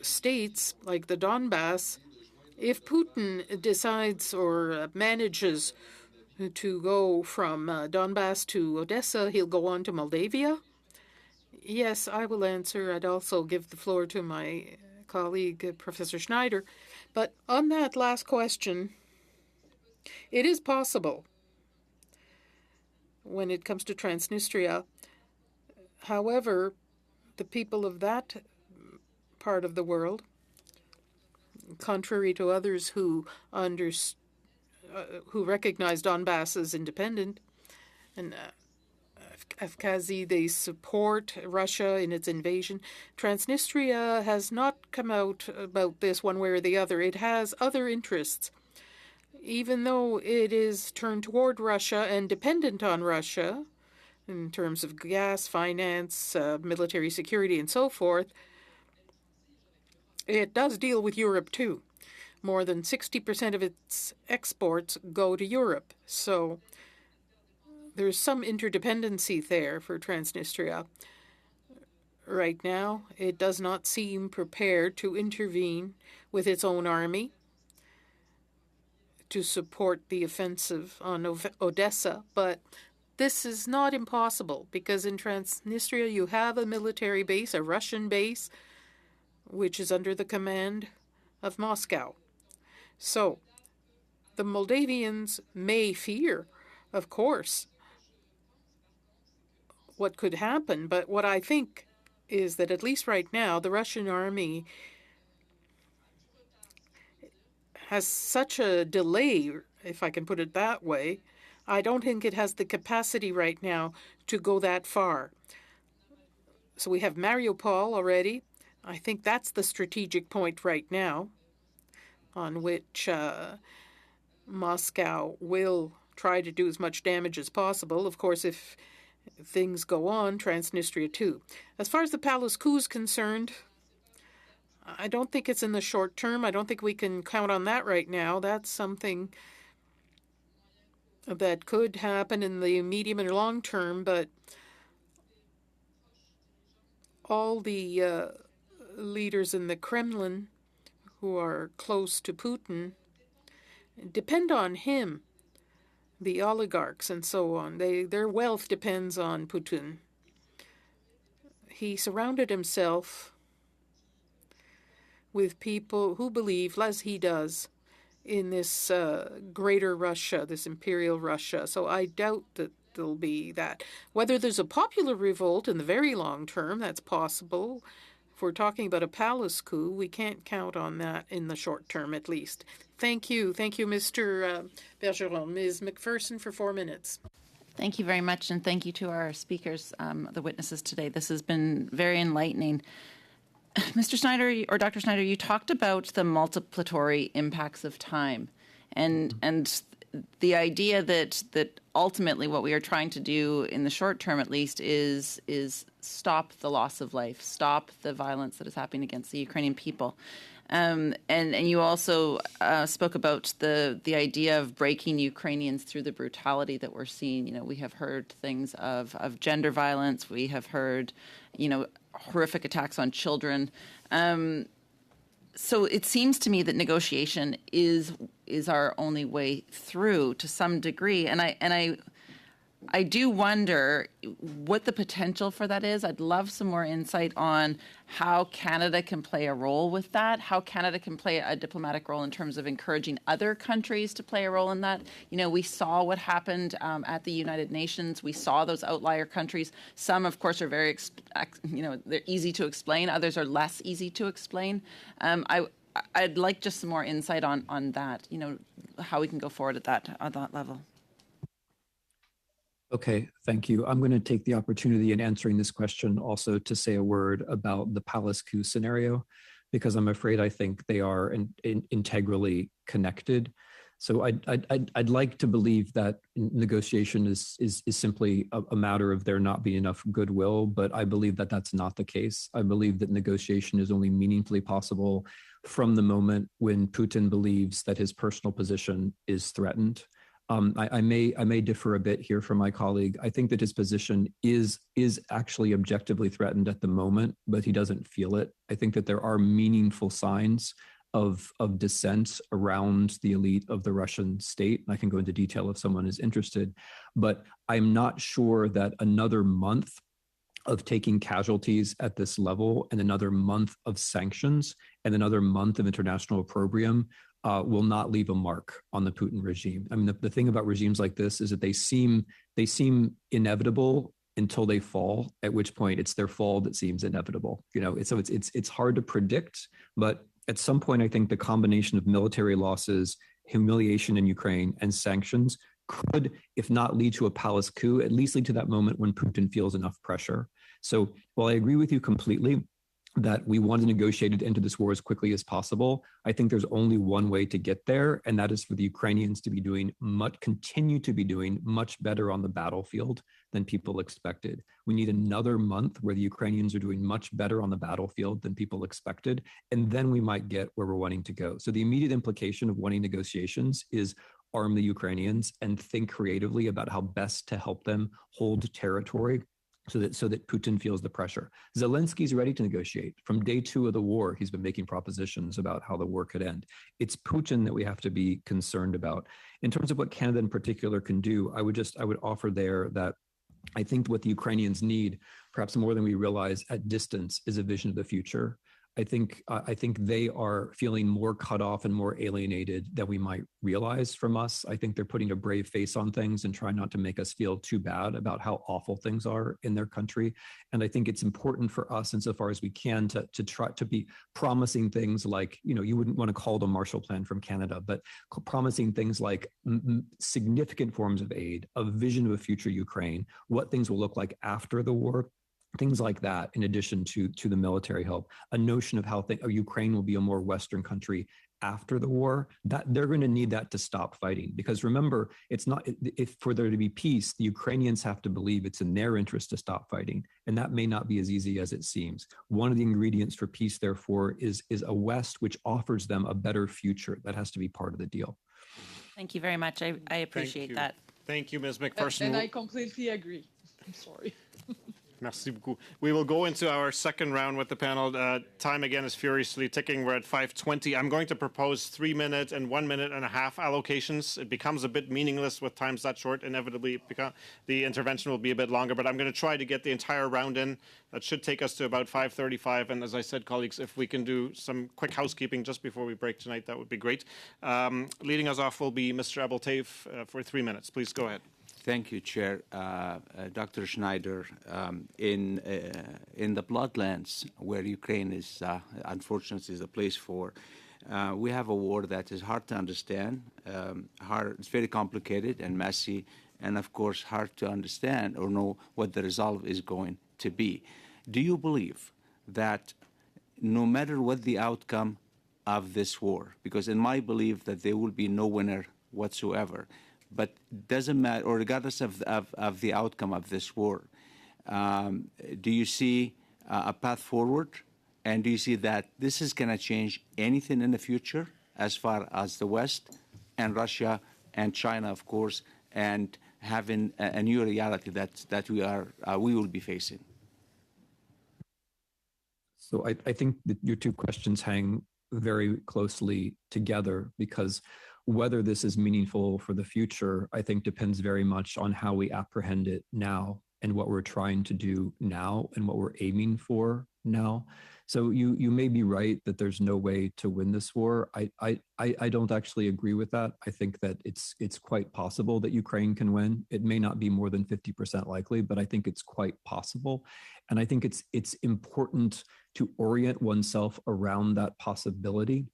B: states like the Donbass, if Putin decides or manages to go from Donbass to Odessa, he'll go on to Moldavia? Yes, I will answer. I'd also give the floor to my colleague, Professor Schneider. But on that last question, it is possible when it comes to Transnistria. However, the people of that part of the world, contrary to others who recognize Donbass as independent, and Abkhazia, they support Russia in its invasion. Transnistria has not come out about this one way or the other. It has other interests. Even though it is turned toward Russia and dependent on Russia in terms of gas, finance, military security, and so forth, it does deal with Europe too. More than 60% of its exports go to Europe. So there's some interdependency there for Transnistria. Right now, it does not seem prepared to intervene with its own army to support the offensive on Odessa, but this is not impossible because in Transnistria you have a military base, a Russian base, which is under the command of Moscow. So the Moldavians may fear, of course, what could happen, but what I think is that at least right now the Russian army has such a delay, if I can put it that way. I don't think it has the capacity right now to go that far. So we have Mariupol already. I think that's the strategic point right now on which Moscow will try to do as much damage as possible. Of course, if things go on, Transnistria too. As far as the palace coup is concerned, I don't think it's in the short term. I don't think we can count on that right now. That's something that could happen in the medium and long term, but all the leaders in the Kremlin who are close to Putin depend on him, the oligarchs and so on. Their wealth depends on Putin. He surrounded himself with people who believe, as he does, in this greater Russia, this imperial Russia. So I doubt that there'll be that. Whether there's a popular revolt in the very long term, that's possible. If we're talking about a palace coup, we can't count on that in the short term, at least. Thank you. Thank you, Mr. Bergeron. Ms. McPherson for 4 minutes.
H: Thank you very much, and thank you to our speakers, the witnesses today. This has been very enlightening. Mr. Snyder, or Dr. Snyder, you talked about the multiplicatory impacts of time, and the idea that ultimately what we are trying to do in the short term, at least, is stop the loss of life, stop the violence that is happening against the Ukrainian people. And you also spoke about the idea of breaking Ukrainians through the brutality that we're seeing. You know, we have heard things of gender violence. We have heard, horrific attacks on children. So it seems to me that negotiation is our only way through to some degree, and I do wonder what the potential for that is. I'd love some more insight on how Canada can play a role with that, how Canada can play a diplomatic role in terms of encouraging other countries to play a role in that. We saw what happened at the United Nations. We saw those outlier countries. Some, of course, are very, they're easy to explain. Others are less easy to explain. I'd like just some more insight on that, how we can go forward at that level.
M: Okay, thank you. I'm going to take the opportunity in answering this question also to say a word about the palace coup scenario, because I'm afraid I think they are integrally connected. So I'd like to believe that negotiation is simply a matter of there not being enough goodwill, but I believe that that's not the case. I believe that negotiation is only meaningfully possible from the moment when Putin believes that his personal position is threatened. I may differ a bit here from my colleague. I think that his position is actually objectively threatened at the moment, but he doesn't feel it. I think that there are meaningful signs of dissent around the elite of the Russian state. I can go into detail if someone is interested, but I'm not sure that another month of taking casualties at this level and another month of sanctions and another month of international opprobrium will not leave a mark on the Putin regime. I mean, the thing about regimes like this is that they seem inevitable until they fall, at which point it's their fall that seems inevitable. It's hard to predict, but at some point, I think the combination of military losses, humiliation in Ukraine, and sanctions could, if not lead to a palace coup, at least lead to that moment when Putin feels enough pressure. So while I agree with you completely that we want to negotiate it into this war as quickly as possible, I think there's only one way to get there, and that is for the Ukrainians to be continue to be doing much better on the battlefield than people expected. We need another month where the Ukrainians are doing much better on the battlefield than people expected, and then we might get where we're wanting to go. So the immediate implication of wanting negotiations is arm the Ukrainians and think creatively about how best to help them hold territory so that Putin feels the pressure. Zelensky's ready to negotiate. From day 2 of the war, he's been making propositions about how the war could end. It's Putin that we have to be concerned about. In terms of what Canada in particular can do, I would offer there that I think what the Ukrainians need, perhaps more than we realize at distance, is a vision of the future. I think they are feeling more cut off and more alienated than we might realize from us. I think they're putting a brave face on things and trying not to make us feel too bad about how awful things are in their country. And I think it's important for us, insofar as we can, to try to be promising things like, you wouldn't want to call it a Marshall Plan from Canada, but promising things like significant forms of aid, a vision of a future Ukraine, what things will look like after the war, things like that, in addition to the military help, a notion of how Ukraine will be a more Western country after the war, that they're going to need that to stop fighting. Because remember, it's not, if for there to be peace, the Ukrainians have to believe it's in their interest to stop fighting. And that may not be as easy as it seems. One of the ingredients for peace, therefore, is a West which offers them a better future. That has to be part of the deal.
H: Thank you very much. I appreciate that.
A: Thank you, Ms. McPherson.
N: And I completely agree. I'm sorry.
A: Merci beaucoup. We will go into our second round with the panel. Time again is furiously ticking. We're at 5:20. I'm going to propose 3 minute and 1 minute and a half allocations. It becomes a bit meaningless with times that short. Inevitably, the intervention will be a bit longer, but I'm going to try to get the entire round in. That should take us to about 5:35. And as I said, colleagues, if we can do some quick housekeeping just before we break tonight, that would be great. Leading us off will be Mr. Abeltaif for 3 minutes. Please go ahead.
K: Thank you, Chair. Dr. Schneider, in the bloodlands where Ukraine is, unfortunately, is a place for, we have a war that is hard to understand, it's very complicated and messy, and of course, hard to understand or know what the result is going to be. Do you believe that no matter what the outcome of this war, because in my belief that there will be no winner whatsoever, but doesn't matter, or regardless of the outcome of this war, do you see a path forward? And do you see that this is going to change anything in the future as far as the West and Russia and China, of course, and having a new reality that we will be facing?
M: So I think that your two questions hang very closely together, because whether this is meaningful for the future, I think depends very much on how we apprehend it now and what we're trying to do now and what we're aiming for now. So you may be right that there's no way to win this war. I don't actually agree with that. I think that it's quite possible that Ukraine can win. It may not be more than 50% likely, but I think it's quite possible. And I think it's important to orient oneself around that possibility.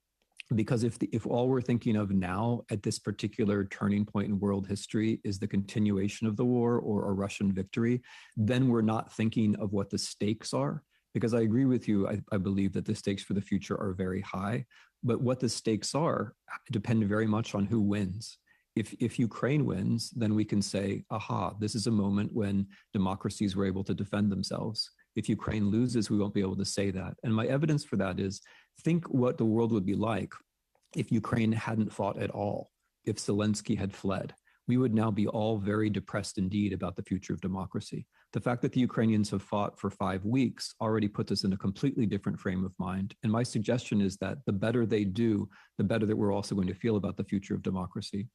M: Because if all we're thinking of now at this particular turning point in world history is the continuation of the war or a Russian victory, then we're not thinking of what the stakes are. Because I agree with you, I believe that the stakes for the future are very high, but what the stakes are depend very much on who wins. If Ukraine wins, then we can say, aha, this is a moment when democracies were able to defend themselves. If Ukraine loses, we won't be able to say that. And my evidence for that is, think what the world would be like if Ukraine hadn't fought at all, if Zelensky had fled. We would now be all very depressed indeed about the future of democracy. The fact that the Ukrainians have fought for 5 weeks already puts us in a completely different frame of mind. And my suggestion is that the better they do, the better that we're also going to feel about the future of democracy.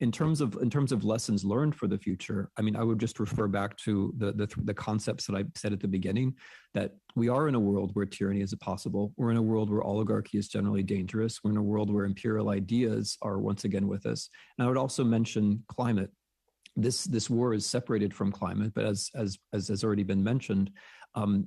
M: In terms of lessons learned for the future, I mean, I would just refer back to the concepts that I said at the beginning, that we are in a world where tyranny is possible. We're in a world where oligarchy is generally dangerous. We're in a world where imperial ideas are once again with us. And I would also mention climate. This war is separated from climate, but as has already been mentioned,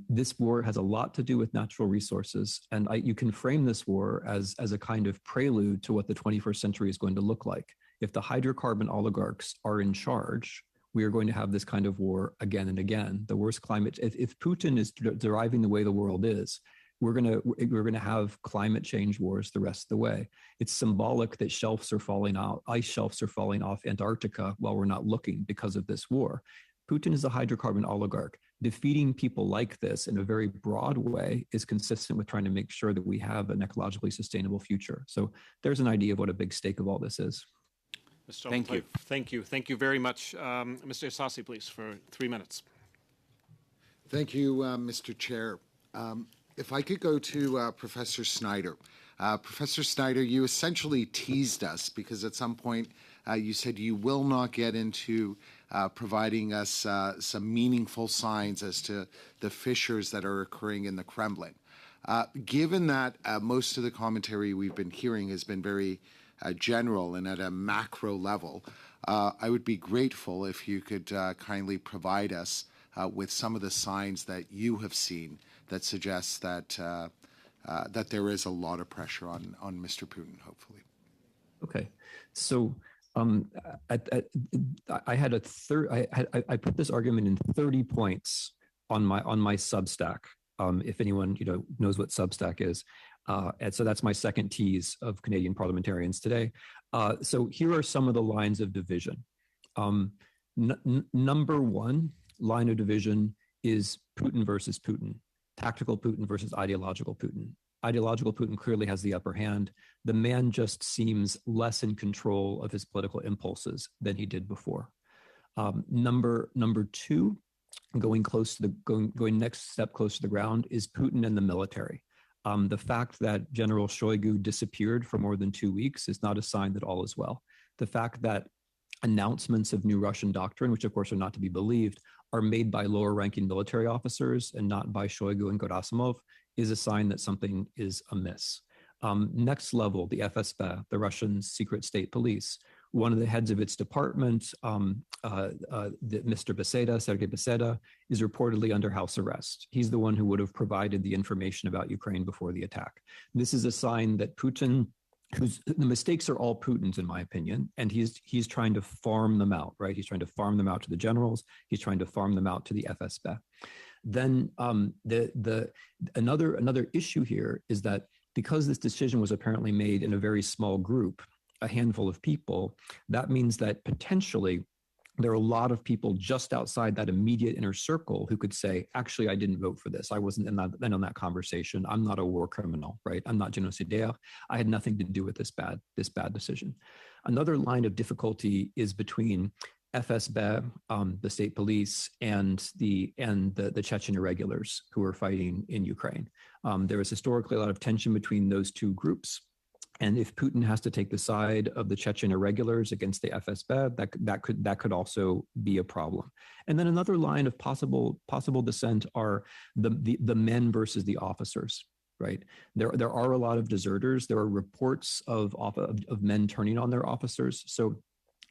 M: this war has a lot to do with natural resources. And you can frame this war as a kind of prelude to what the 21st century is going to look like. If the hydrocarbon oligarchs are in charge, we are going to have this kind of war again and again. The worst climate, if Putin is deriving the way the world is, we're going to have climate change wars the rest of the way. It's symbolic that shelves are falling out, ice shelves are falling off Antarctica while we're not looking because of this war. Putin is a hydrocarbon oligarch. Defeating people like this in a very broad way is consistent with trying to make sure that we have an ecologically sustainable future. So there's an idea of what a big stake of all this is.
A: Mr. Thank you. Thank you. Thank you very much. Mr. Isasi, please, for 3 minutes.
O: Thank you, Mr. Chair. If I could go to Professor Snyder. Professor Snyder, you essentially teased us because at some point you said you will not get into providing us some meaningful signs as to the fissures that are occurring in the Kremlin. Given that most of the commentary we've been hearing has been very general and at a macro level, I would be grateful if you could kindly provide us with some of the signs that you have seen that suggests that that there is a lot of pressure on Mr. Putin, hopefully.
M: Okay, so I had I put this argument in 30 points on my Substack. If anyone knows what Substack is, and so that's my second tease of Canadian parliamentarians today. So here are some of the lines of division. Number one line of division is Putin versus Putin, tactical Putin versus ideological Putin. Ideological Putin clearly has the upper hand. The man just seems less in control of his political impulses than he did before. Number two, going next step close to the ground, is Putin and the military. The fact that General Shoigu disappeared for more than 2 weeks is not a sign that all is well. The fact that announcements of new Russian doctrine, which of course are not to be believed, are made by lower ranking military officers and not by Shoigu and Gerasimov, is a sign that something is amiss. Next level, the FSB, the Russian secret state police. One of the heads of its department, Mr. Beseda, Sergei Beseda, is reportedly under house arrest. He's the one who would have provided the information about Ukraine before the attack. This is a sign that Putin, the mistakes are all Putin's, in my opinion, and he's trying to farm them out, right? He's trying to farm them out to the generals. He's trying to farm them out to the FSB. Then another issue here is that because this decision was apparently made in a very small group, a handful of people, that means that potentially there are a lot of people just outside that immediate inner circle who could say, actually, I didn't vote for this. I wasn't in that conversation. I'm not a war criminal, right? I'm not génocidaire. I had nothing to do with this bad decision. Another line of difficulty is between FSB, the state police, and the Chechen irregulars who are fighting in Ukraine. There is historically a lot of tension between those two groups. And if Putin has to take the side of the Chechen irregulars against the FSB, that could also be a problem. And then another line of possible dissent are the men versus the officers. Right, there are a lot of deserters. There are reports of men turning on their officers. So.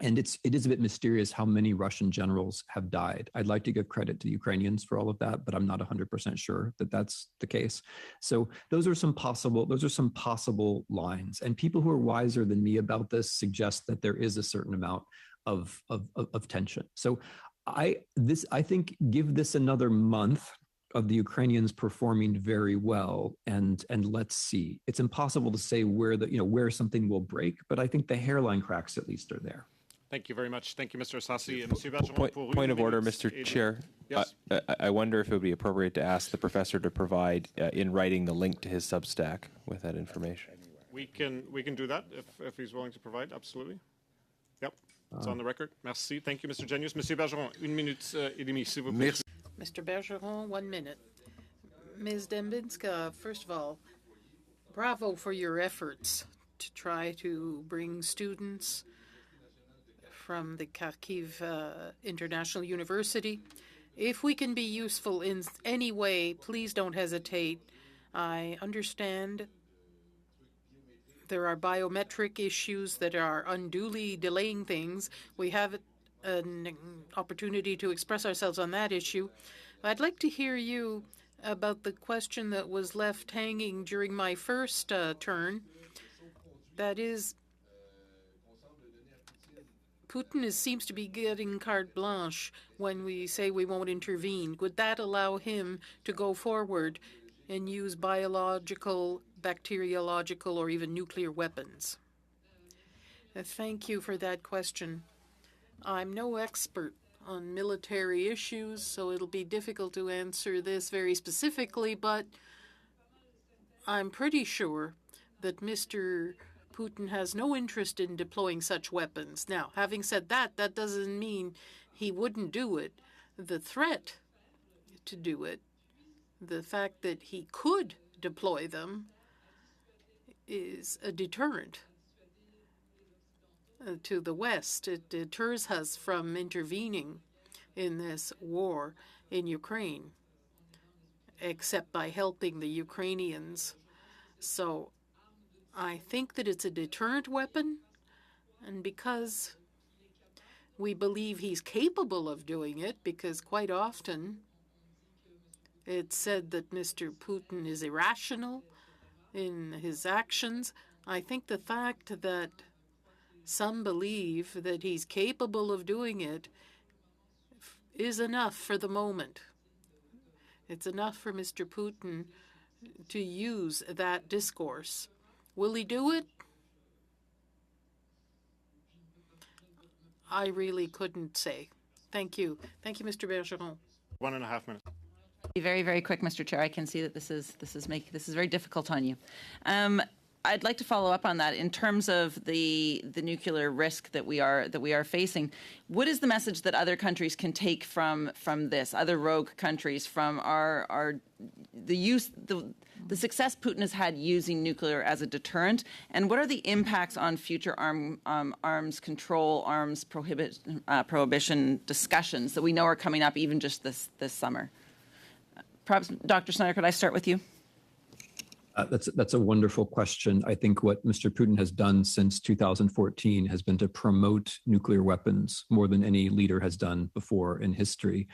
M: And it is a bit mysterious how many Russian generals have died. I'd like to give credit to the Ukrainians for all of that, but I'm not 100% sure that that's the case. So those are some possible lines. And people who are wiser than me about this suggest that there is a certain amount of tension. So I think give this another month of the Ukrainians performing very well, and let's see. It's impossible to say where something will break, but I think the hairline cracks at least are there.
A: Thank you very much. Thank you, Mr. Assassi. Monsieur Bergeron,
I: point of order, Mr. Chair.
A: Yes.
I: I wonder if it would be appropriate to ask the professor to provide in writing the link to his Substack with that information.
A: We can do that if he's willing to provide. Absolutely. Yep. It's on the record. Merci. Thank you, Mr. Genius. Monsieur Bergeron, 1 minute et demie, s'il vous plaît.
B: Mr. Bergeron, 1 minute. Ms. Dembinska, first of all, bravo for your efforts to try to bring students from the Kharkiv International University. If we can be useful in any way, please don't hesitate. I understand there are biometric issues that are unduly delaying things. We have an opportunity to express ourselves on that issue. I'd like to hear you about the question that was left hanging during my first turn. That is, Putin seems to be getting carte blanche when we say we won't intervene. Would that allow him to go forward and use biological, bacteriological, or even nuclear weapons? Thank you for that question. I'm no expert on military issues, so it'll be difficult to answer this very specifically, but I'm pretty sure that Mr. Putin has no interest in deploying such weapons. Now, having said that, that doesn't mean he wouldn't do it. The threat to do it, the fact that he could deploy them, is a deterrent to the West. It deters us from intervening in this war in Ukraine, except by helping the Ukrainians. So I think that it's a deterrent weapon, and because we believe he's capable of doing it, because quite often it's said that Mr. Putin is irrational in his actions, I think the fact that some believe that he's capable of doing it is enough for the moment. It's enough for Mr. Putin to use that discourse. Will he do it? I really couldn't say. Thank you. Thank you, Mr. Bergeron.
A: 1.5 minutes.
H: Be very, very quick, Mr. Chair. I can see that this is very difficult on you. I'd like to follow up on that in terms of the nuclear risk that we are facing. What is the message that other countries can take from this? Other rogue countries from the success Putin has had using nuclear as a deterrent, and what are the impacts on future arms control, arms prohibition discussions that we know are coming up even just this summer? Perhaps, Dr. Snyder, could I start with you?
M: That's a wonderful question. I think what Mr. Putin has done since 2014 has been to promote nuclear weapons more than any leader has done before in history.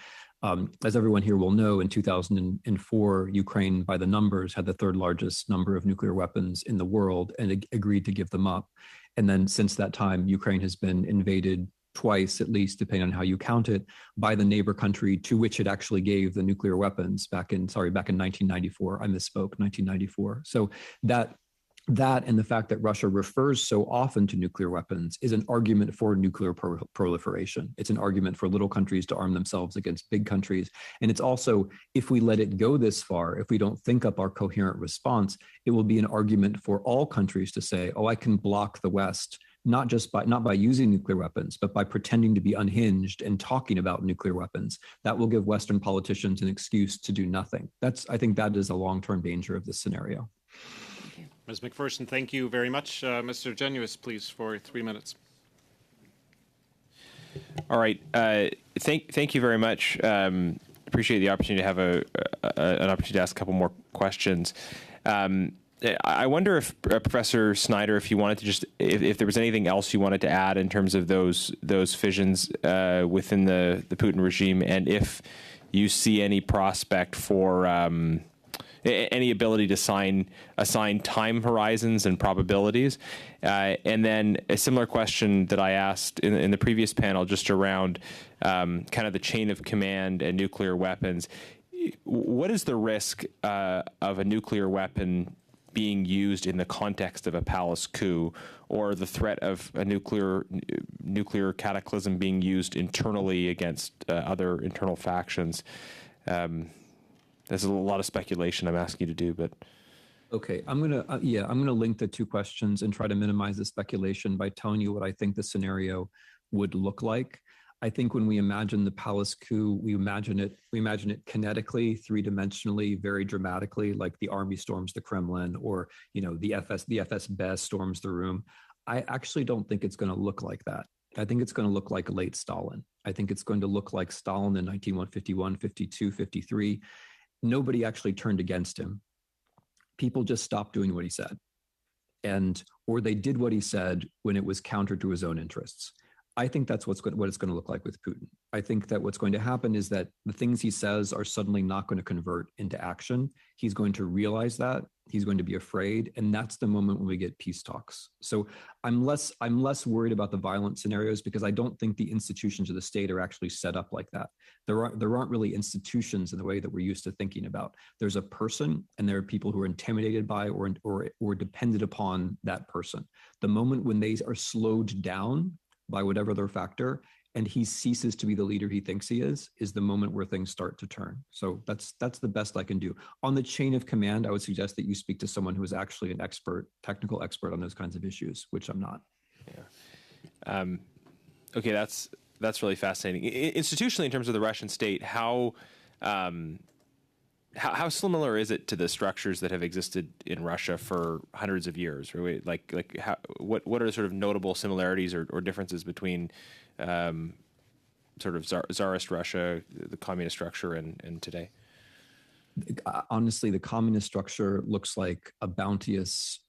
M: As everyone here will know, in 2004, Ukraine, by the numbers, had the third largest number of nuclear weapons in the world and agreed to give them up. And then since that time, Ukraine has been invaded twice, at least, depending on how you count it, by the neighbor country to which it actually gave the nuclear weapons back in 1994. I misspoke, 1994. So that and the fact that Russia refers so often to nuclear weapons is an argument for nuclear proliferation. It's an argument for little countries to arm themselves against big countries. And it's also, if we let it go this far, if we don't think up our coherent response, it will be an argument for all countries to say, oh, I can block the West, not by using nuclear weapons, but by pretending to be unhinged and talking about nuclear weapons. That will give Western politicians an excuse to do nothing. I think that is a long-term danger of this scenario.
A: Ms. McPherson, thank you very much. Mr. Genuis, please, for 3 minutes.
I: All right. Thank you very much. Appreciate the opportunity to have an opportunity to ask a couple more questions. I wonder if Professor Snyder, if you wanted to if there was anything else you wanted to add in terms of those fissions within the Putin regime, and if you see any prospect for any ability to assign time horizons and probabilities. And then a similar question that I asked in the previous panel, just around kind of the chain of command and nuclear weapons. What is the risk of a nuclear weapon being used in the context of a palace coup, or the threat of a nuclear cataclysm being used internally against other internal factions? There's a lot of speculation I'm asking you to do, but
M: okay, I'm gonna link the two questions and try to minimize the speculation by telling you what I think the scenario would look like. I think when we imagine the palace coup, we imagine it kinetically, three-dimensionally, very dramatically, like the army storms the Kremlin, or the FSB storms the room. I actually don't think it's going to look like that. I think it's going to look like late Stalin. I think it's going to look like Stalin in 1951, 52, 53. Nobody actually turned against him. People just stopped doing what he said, or they did what he said when it was counter to his own interests. I think that's what it's going to look like with Putin. I think that what's going to happen is that the things he says are suddenly not going to convert into action. He's going to realize that. He's going to be afraid, and that's the moment when we get peace talks. So I'm less worried about the violent scenarios, because I don't think the institutions of the state are actually set up like that. There aren't really institutions in the way that we're used to thinking about. There's a person, and there are people who are intimidated by or dependent upon that person. The moment when they are slowed down by whatever their factor, and he ceases to be the leader he thinks he is the moment where things start to turn. So that's the best I can do. On the chain of command, I would suggest that you speak to someone who is actually an technical expert on those kinds of issues, which I'm not.
I: Yeah. Okay, that's really fascinating. Institutionally, in terms of the Russian state, how similar is it to the structures that have existed in Russia for hundreds of years? Right? What are the sort of notable similarities or differences between sort of Tsarist Russia, the communist structure, and today?
M: honestly, the communist structure looks like a bounteous,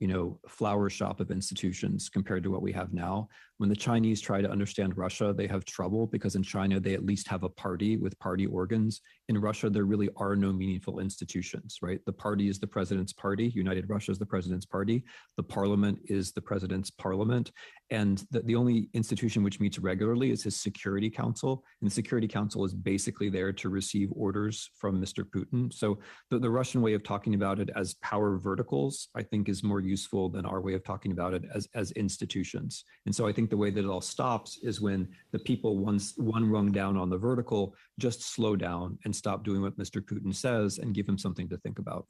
M: flower shop of institutions compared to what we have now. When the Chinese try to understand Russia, they have trouble because in China, they at least have a party with party organs. In Russia, there really are no meaningful institutions, right? The party is the president's party. United Russia is the president's party. The parliament is the president's parliament. And the only institution which meets regularly is his Security Council. And the Security Council is basically there to receive orders from Mr. Putin. So the Russian way of talking about it as power verticals, I think, is more useful than our way of talking about it as institutions. And so I think the way that it all stops is when the people one rung down on the vertical just slow down and stop doing what Mr. Putin says and give him something to think about.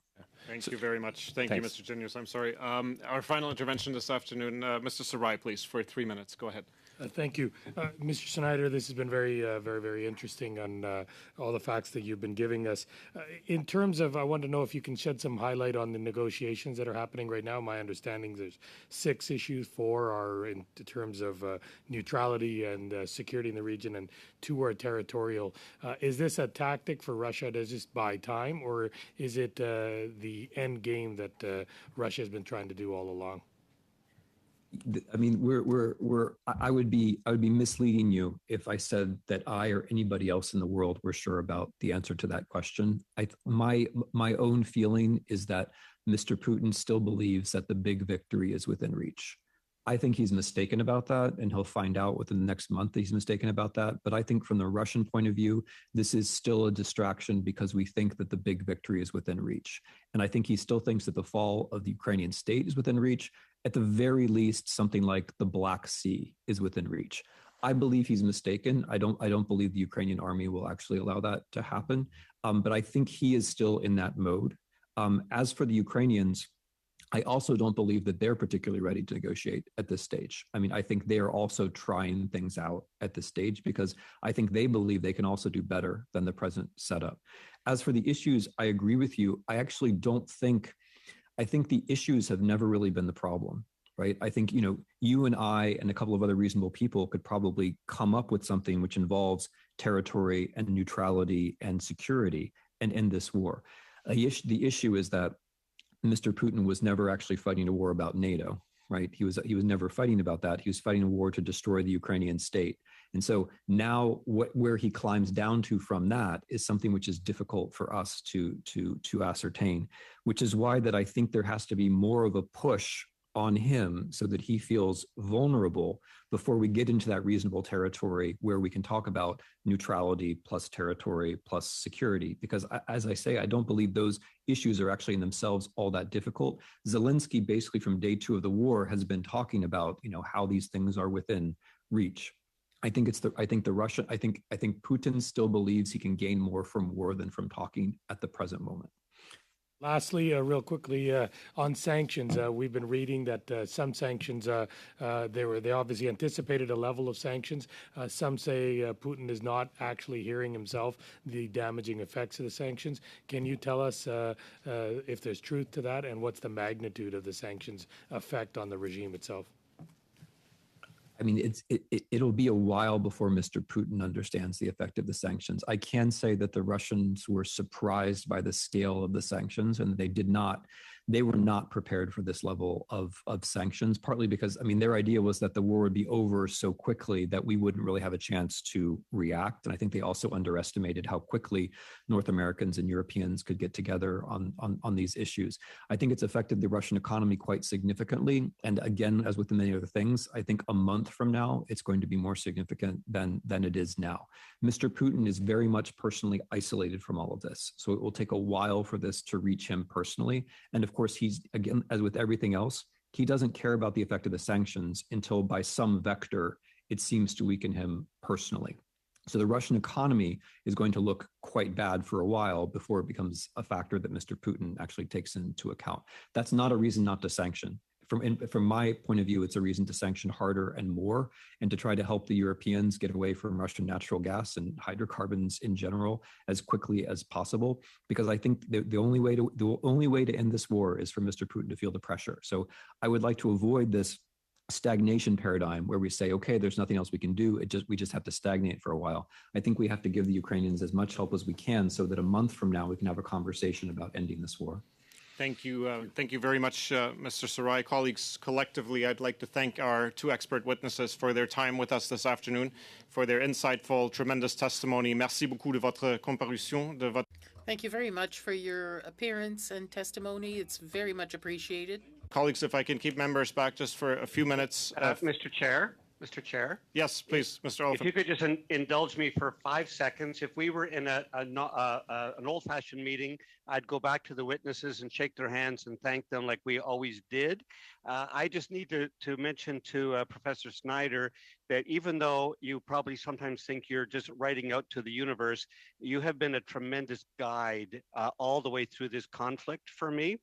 A: Thank you very much. Thank you, Mr. Genius. I'm sorry. Our final intervention this afternoon, Mr. Sarai, please, for 3 minutes. Go ahead.
G: Thank you. Mr. Snyder, this has been very, very interesting on all the facts that you've been giving us. In terms of, I want to know if you can shed some highlight on the negotiations that are happening right now. My understanding there's 6 issues, 4 are in terms of neutrality and security in the region, and 2 are territorial. Is this a tactic for Russia to just buy time, or is it the end game that Russia has been trying to do all along?
M: I mean, I would be misleading you if I said that I or anybody else in the world were sure about the answer to that question. My own feeling is that Mr. Putin still believes that the big victory is within reach. I think he's mistaken about that, and he'll find out within the next month that he's mistaken about that. But I think from the Russian point of view, this is still a distraction because we think that the big victory is within reach. And I think he still thinks that the fall of the Ukrainian state is within reach. At the very least, something like the Black Sea is within reach. I believe he's mistaken. I don't believe the Ukrainian army will actually allow that to happen. But I think he is still in that mode. As for the Ukrainians, I also don't believe that they're particularly ready to negotiate at this stage. I mean, I think they are also trying things out at this stage because I think they believe they can also do better than the present setup. As for the issues, I agree with you. I actually don't think, I think the issues have never really been the problem, right? I think, you and I and a couple of other reasonable people could probably come up with something which involves territory and neutrality and security and end this war. The issue is that Mr. Putin was never actually fighting a war about NATO, right? He was never fighting about that. He was fighting a war to destroy the Ukrainian state. And so now where he climbs down to from that is something which is difficult for us to ascertain, which is why that I think there has to be more of a push on him so that he feels vulnerable before we get into that reasonable territory where we can talk about neutrality plus territory plus security. Because as I say, I don't believe those issues are actually in themselves all that difficult. Zelensky basically from day 2 of the war has been talking about, how these things are within reach. I think Putin still believes he can gain more from war than from talking at the present moment.
G: Lastly, real quickly, on sanctions, we've been reading that some sanctions, they obviously anticipated a level of sanctions. Some say Putin is not actually hearing himself the damaging effects of the sanctions. Can you tell us if there's truth to that and what's the magnitude of the sanctions effect on the regime itself?
M: I mean, it'll be a while before Mr. Putin understands the effect of the sanctions. I can say that the Russians were surprised by the scale of the sanctions, and they were not prepared for this level of sanctions, partly because, their idea was that the war would be over so quickly that we wouldn't really have a chance to react. And I think they also underestimated how quickly North Americans and Europeans could get together on these issues. I think it's affected the Russian economy quite significantly. And again, as with many other things, I think a month from now, it's going to be more significant than it is now. Mr. Putin is very much personally isolated from all of this. So it will take a while for this to reach him personally. And of course, he's, again, as with everything else, he doesn't care about the effect of the sanctions until by some vector, it seems to weaken him personally. So the Russian economy is going to look quite bad for a while before it becomes a factor that Mr. Putin actually takes into account. That's not a reason not to sanction. From my point of view, it's a reason to sanction harder and more, and to try to help the Europeans get away from Russian natural gas and hydrocarbons in general as quickly as possible. Because I think the only way to end this war is for Mr. Putin to feel the pressure. So I would like to avoid this stagnation paradigm where we say, okay, there's nothing else we can do. We just have to stagnate for a while. I think we have to give the Ukrainians as much help as we can so that a month from now we can have a conversation about ending this war.
A: Thank you. Thank you very much, Mr. Sarai. Colleagues, collectively, I'd like to thank our two expert witnesses for their time with us this afternoon, for their insightful, tremendous testimony. Merci beaucoup de votre comparution, de votre...
B: Thank you very much for your appearance and testimony. It's very much appreciated.
A: Colleagues, if I can keep members back just for a few minutes.
L: Mr. Chair. Mr. Chair.
A: Yes, please, Mr. Oliphant.
L: If you could just indulge me for 5 seconds. If we were in an old-fashioned meeting, I'd go back to the witnesses and shake their hands and thank them like we always did. I just need to mention to Professor Snyder that even though you probably sometimes think you're just writing out to the universe, you have been a tremendous guide all the way through this conflict for me.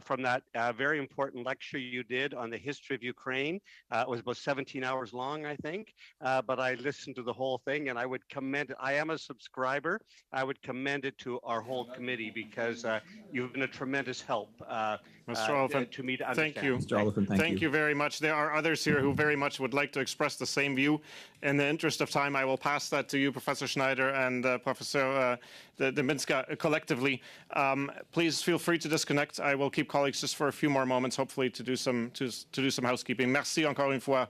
L: From that very important lecture you did on the history of Ukraine. It was about 17 hours long, I think, but I listened to the whole thing and I would commend it. I am a subscriber. I would commend it to our whole committee because you've been a tremendous help
A: Mr. Oliphant,
L: to me to understand.
A: thank you.
M: Mr. Oliphant, thank you
A: very much. There are others here who very much would like to express the same view. In the interest of time, I will pass that to you, Professor Schneider and Professor Dembinska collectively. Please feel free to disconnect. I will keep colleagues just for a few more moments, hopefully to do some housekeeping. Merci encore une fois.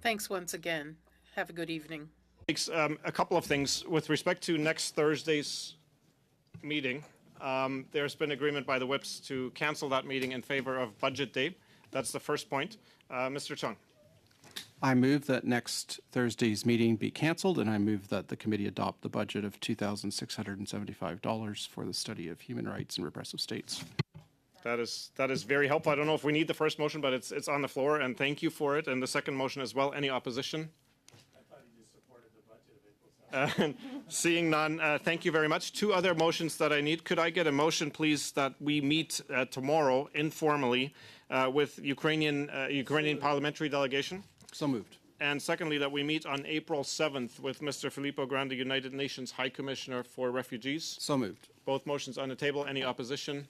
B: Thanks once again. Have a good evening.
A: A couple of things with respect to next Thursday's meeting. There's been agreement by the whips to cancel that meeting in favor of budget day. That's the first point. Mr. Chung.
C: I move that next Thursday's meeting be canceled, and I move that the committee adopt the budget of $2,675 for the study of human rights in repressive states.
A: That is very helpful. I don't know if we need the first motion, but it's on the floor, and thank you for it. And the second motion as well. Any opposition?
G: I thought you just supported the budget of April 2nd.
A: Seeing none, thank you very much. Two other motions that I need. Could I get a motion, please, that we meet tomorrow informally with Ukrainian parliamentary delegation?
C: So moved.
A: And secondly, that we meet on April 7th with Mr. Filippo Grandi, United Nations High Commissioner for Refugees.
C: So moved.
A: Both motions on the table. Any opposition?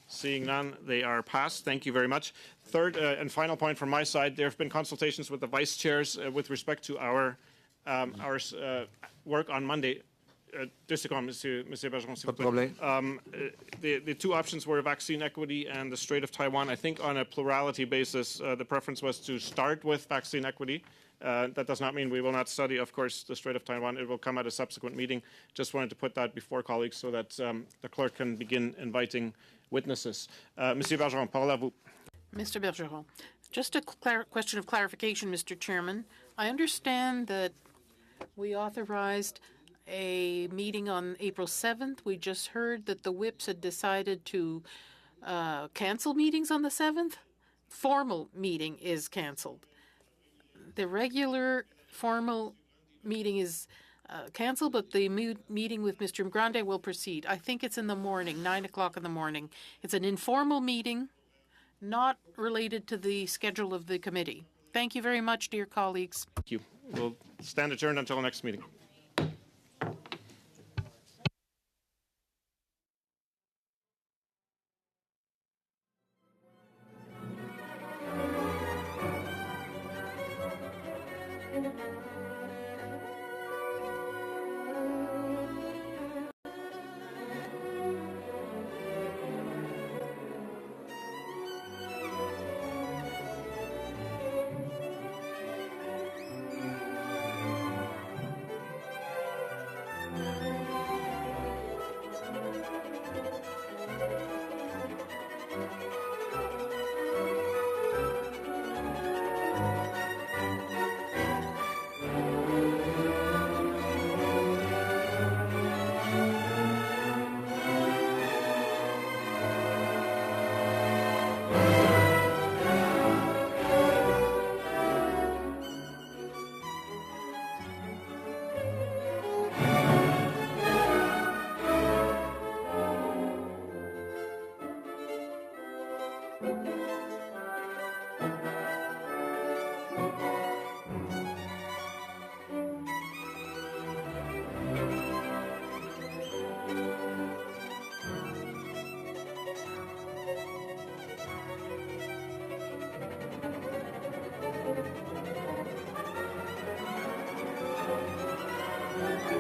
A: Seeing none, they are passed. Thank you very much. Third and final point from my side, there have been consultations with the vice chairs with respect to our work on Monday. Monsieur Bergeron, s'il vous plaît. The two options were vaccine equity and the Strait of Taiwan. I think on a plurality basis, the preference was to start with vaccine equity. That does not mean we will not study, of course, the Strait of Taiwan. It will come at a subsequent meeting. Just wanted to put that before colleagues so that the clerk can begin inviting witnesses. Monsieur Bergeron, parole à vous.
B: Mr. Bergeron, just a question of clarification, Mr. Chairman. I understand that we authorized a meeting on April 7th. We just heard that the whips had decided to cancel meetings on the 7th. Formal meeting is canceled. The regular formal meeting is canceled, but the meeting with Mr. Grande will proceed. I think it's in the morning, 9 o'clock in the morning. It's an informal meeting, not related to the schedule of the committee. Thank you very much, dear colleagues.
A: Thank you. We'll stand adjourned until the next meeting.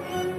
P: you.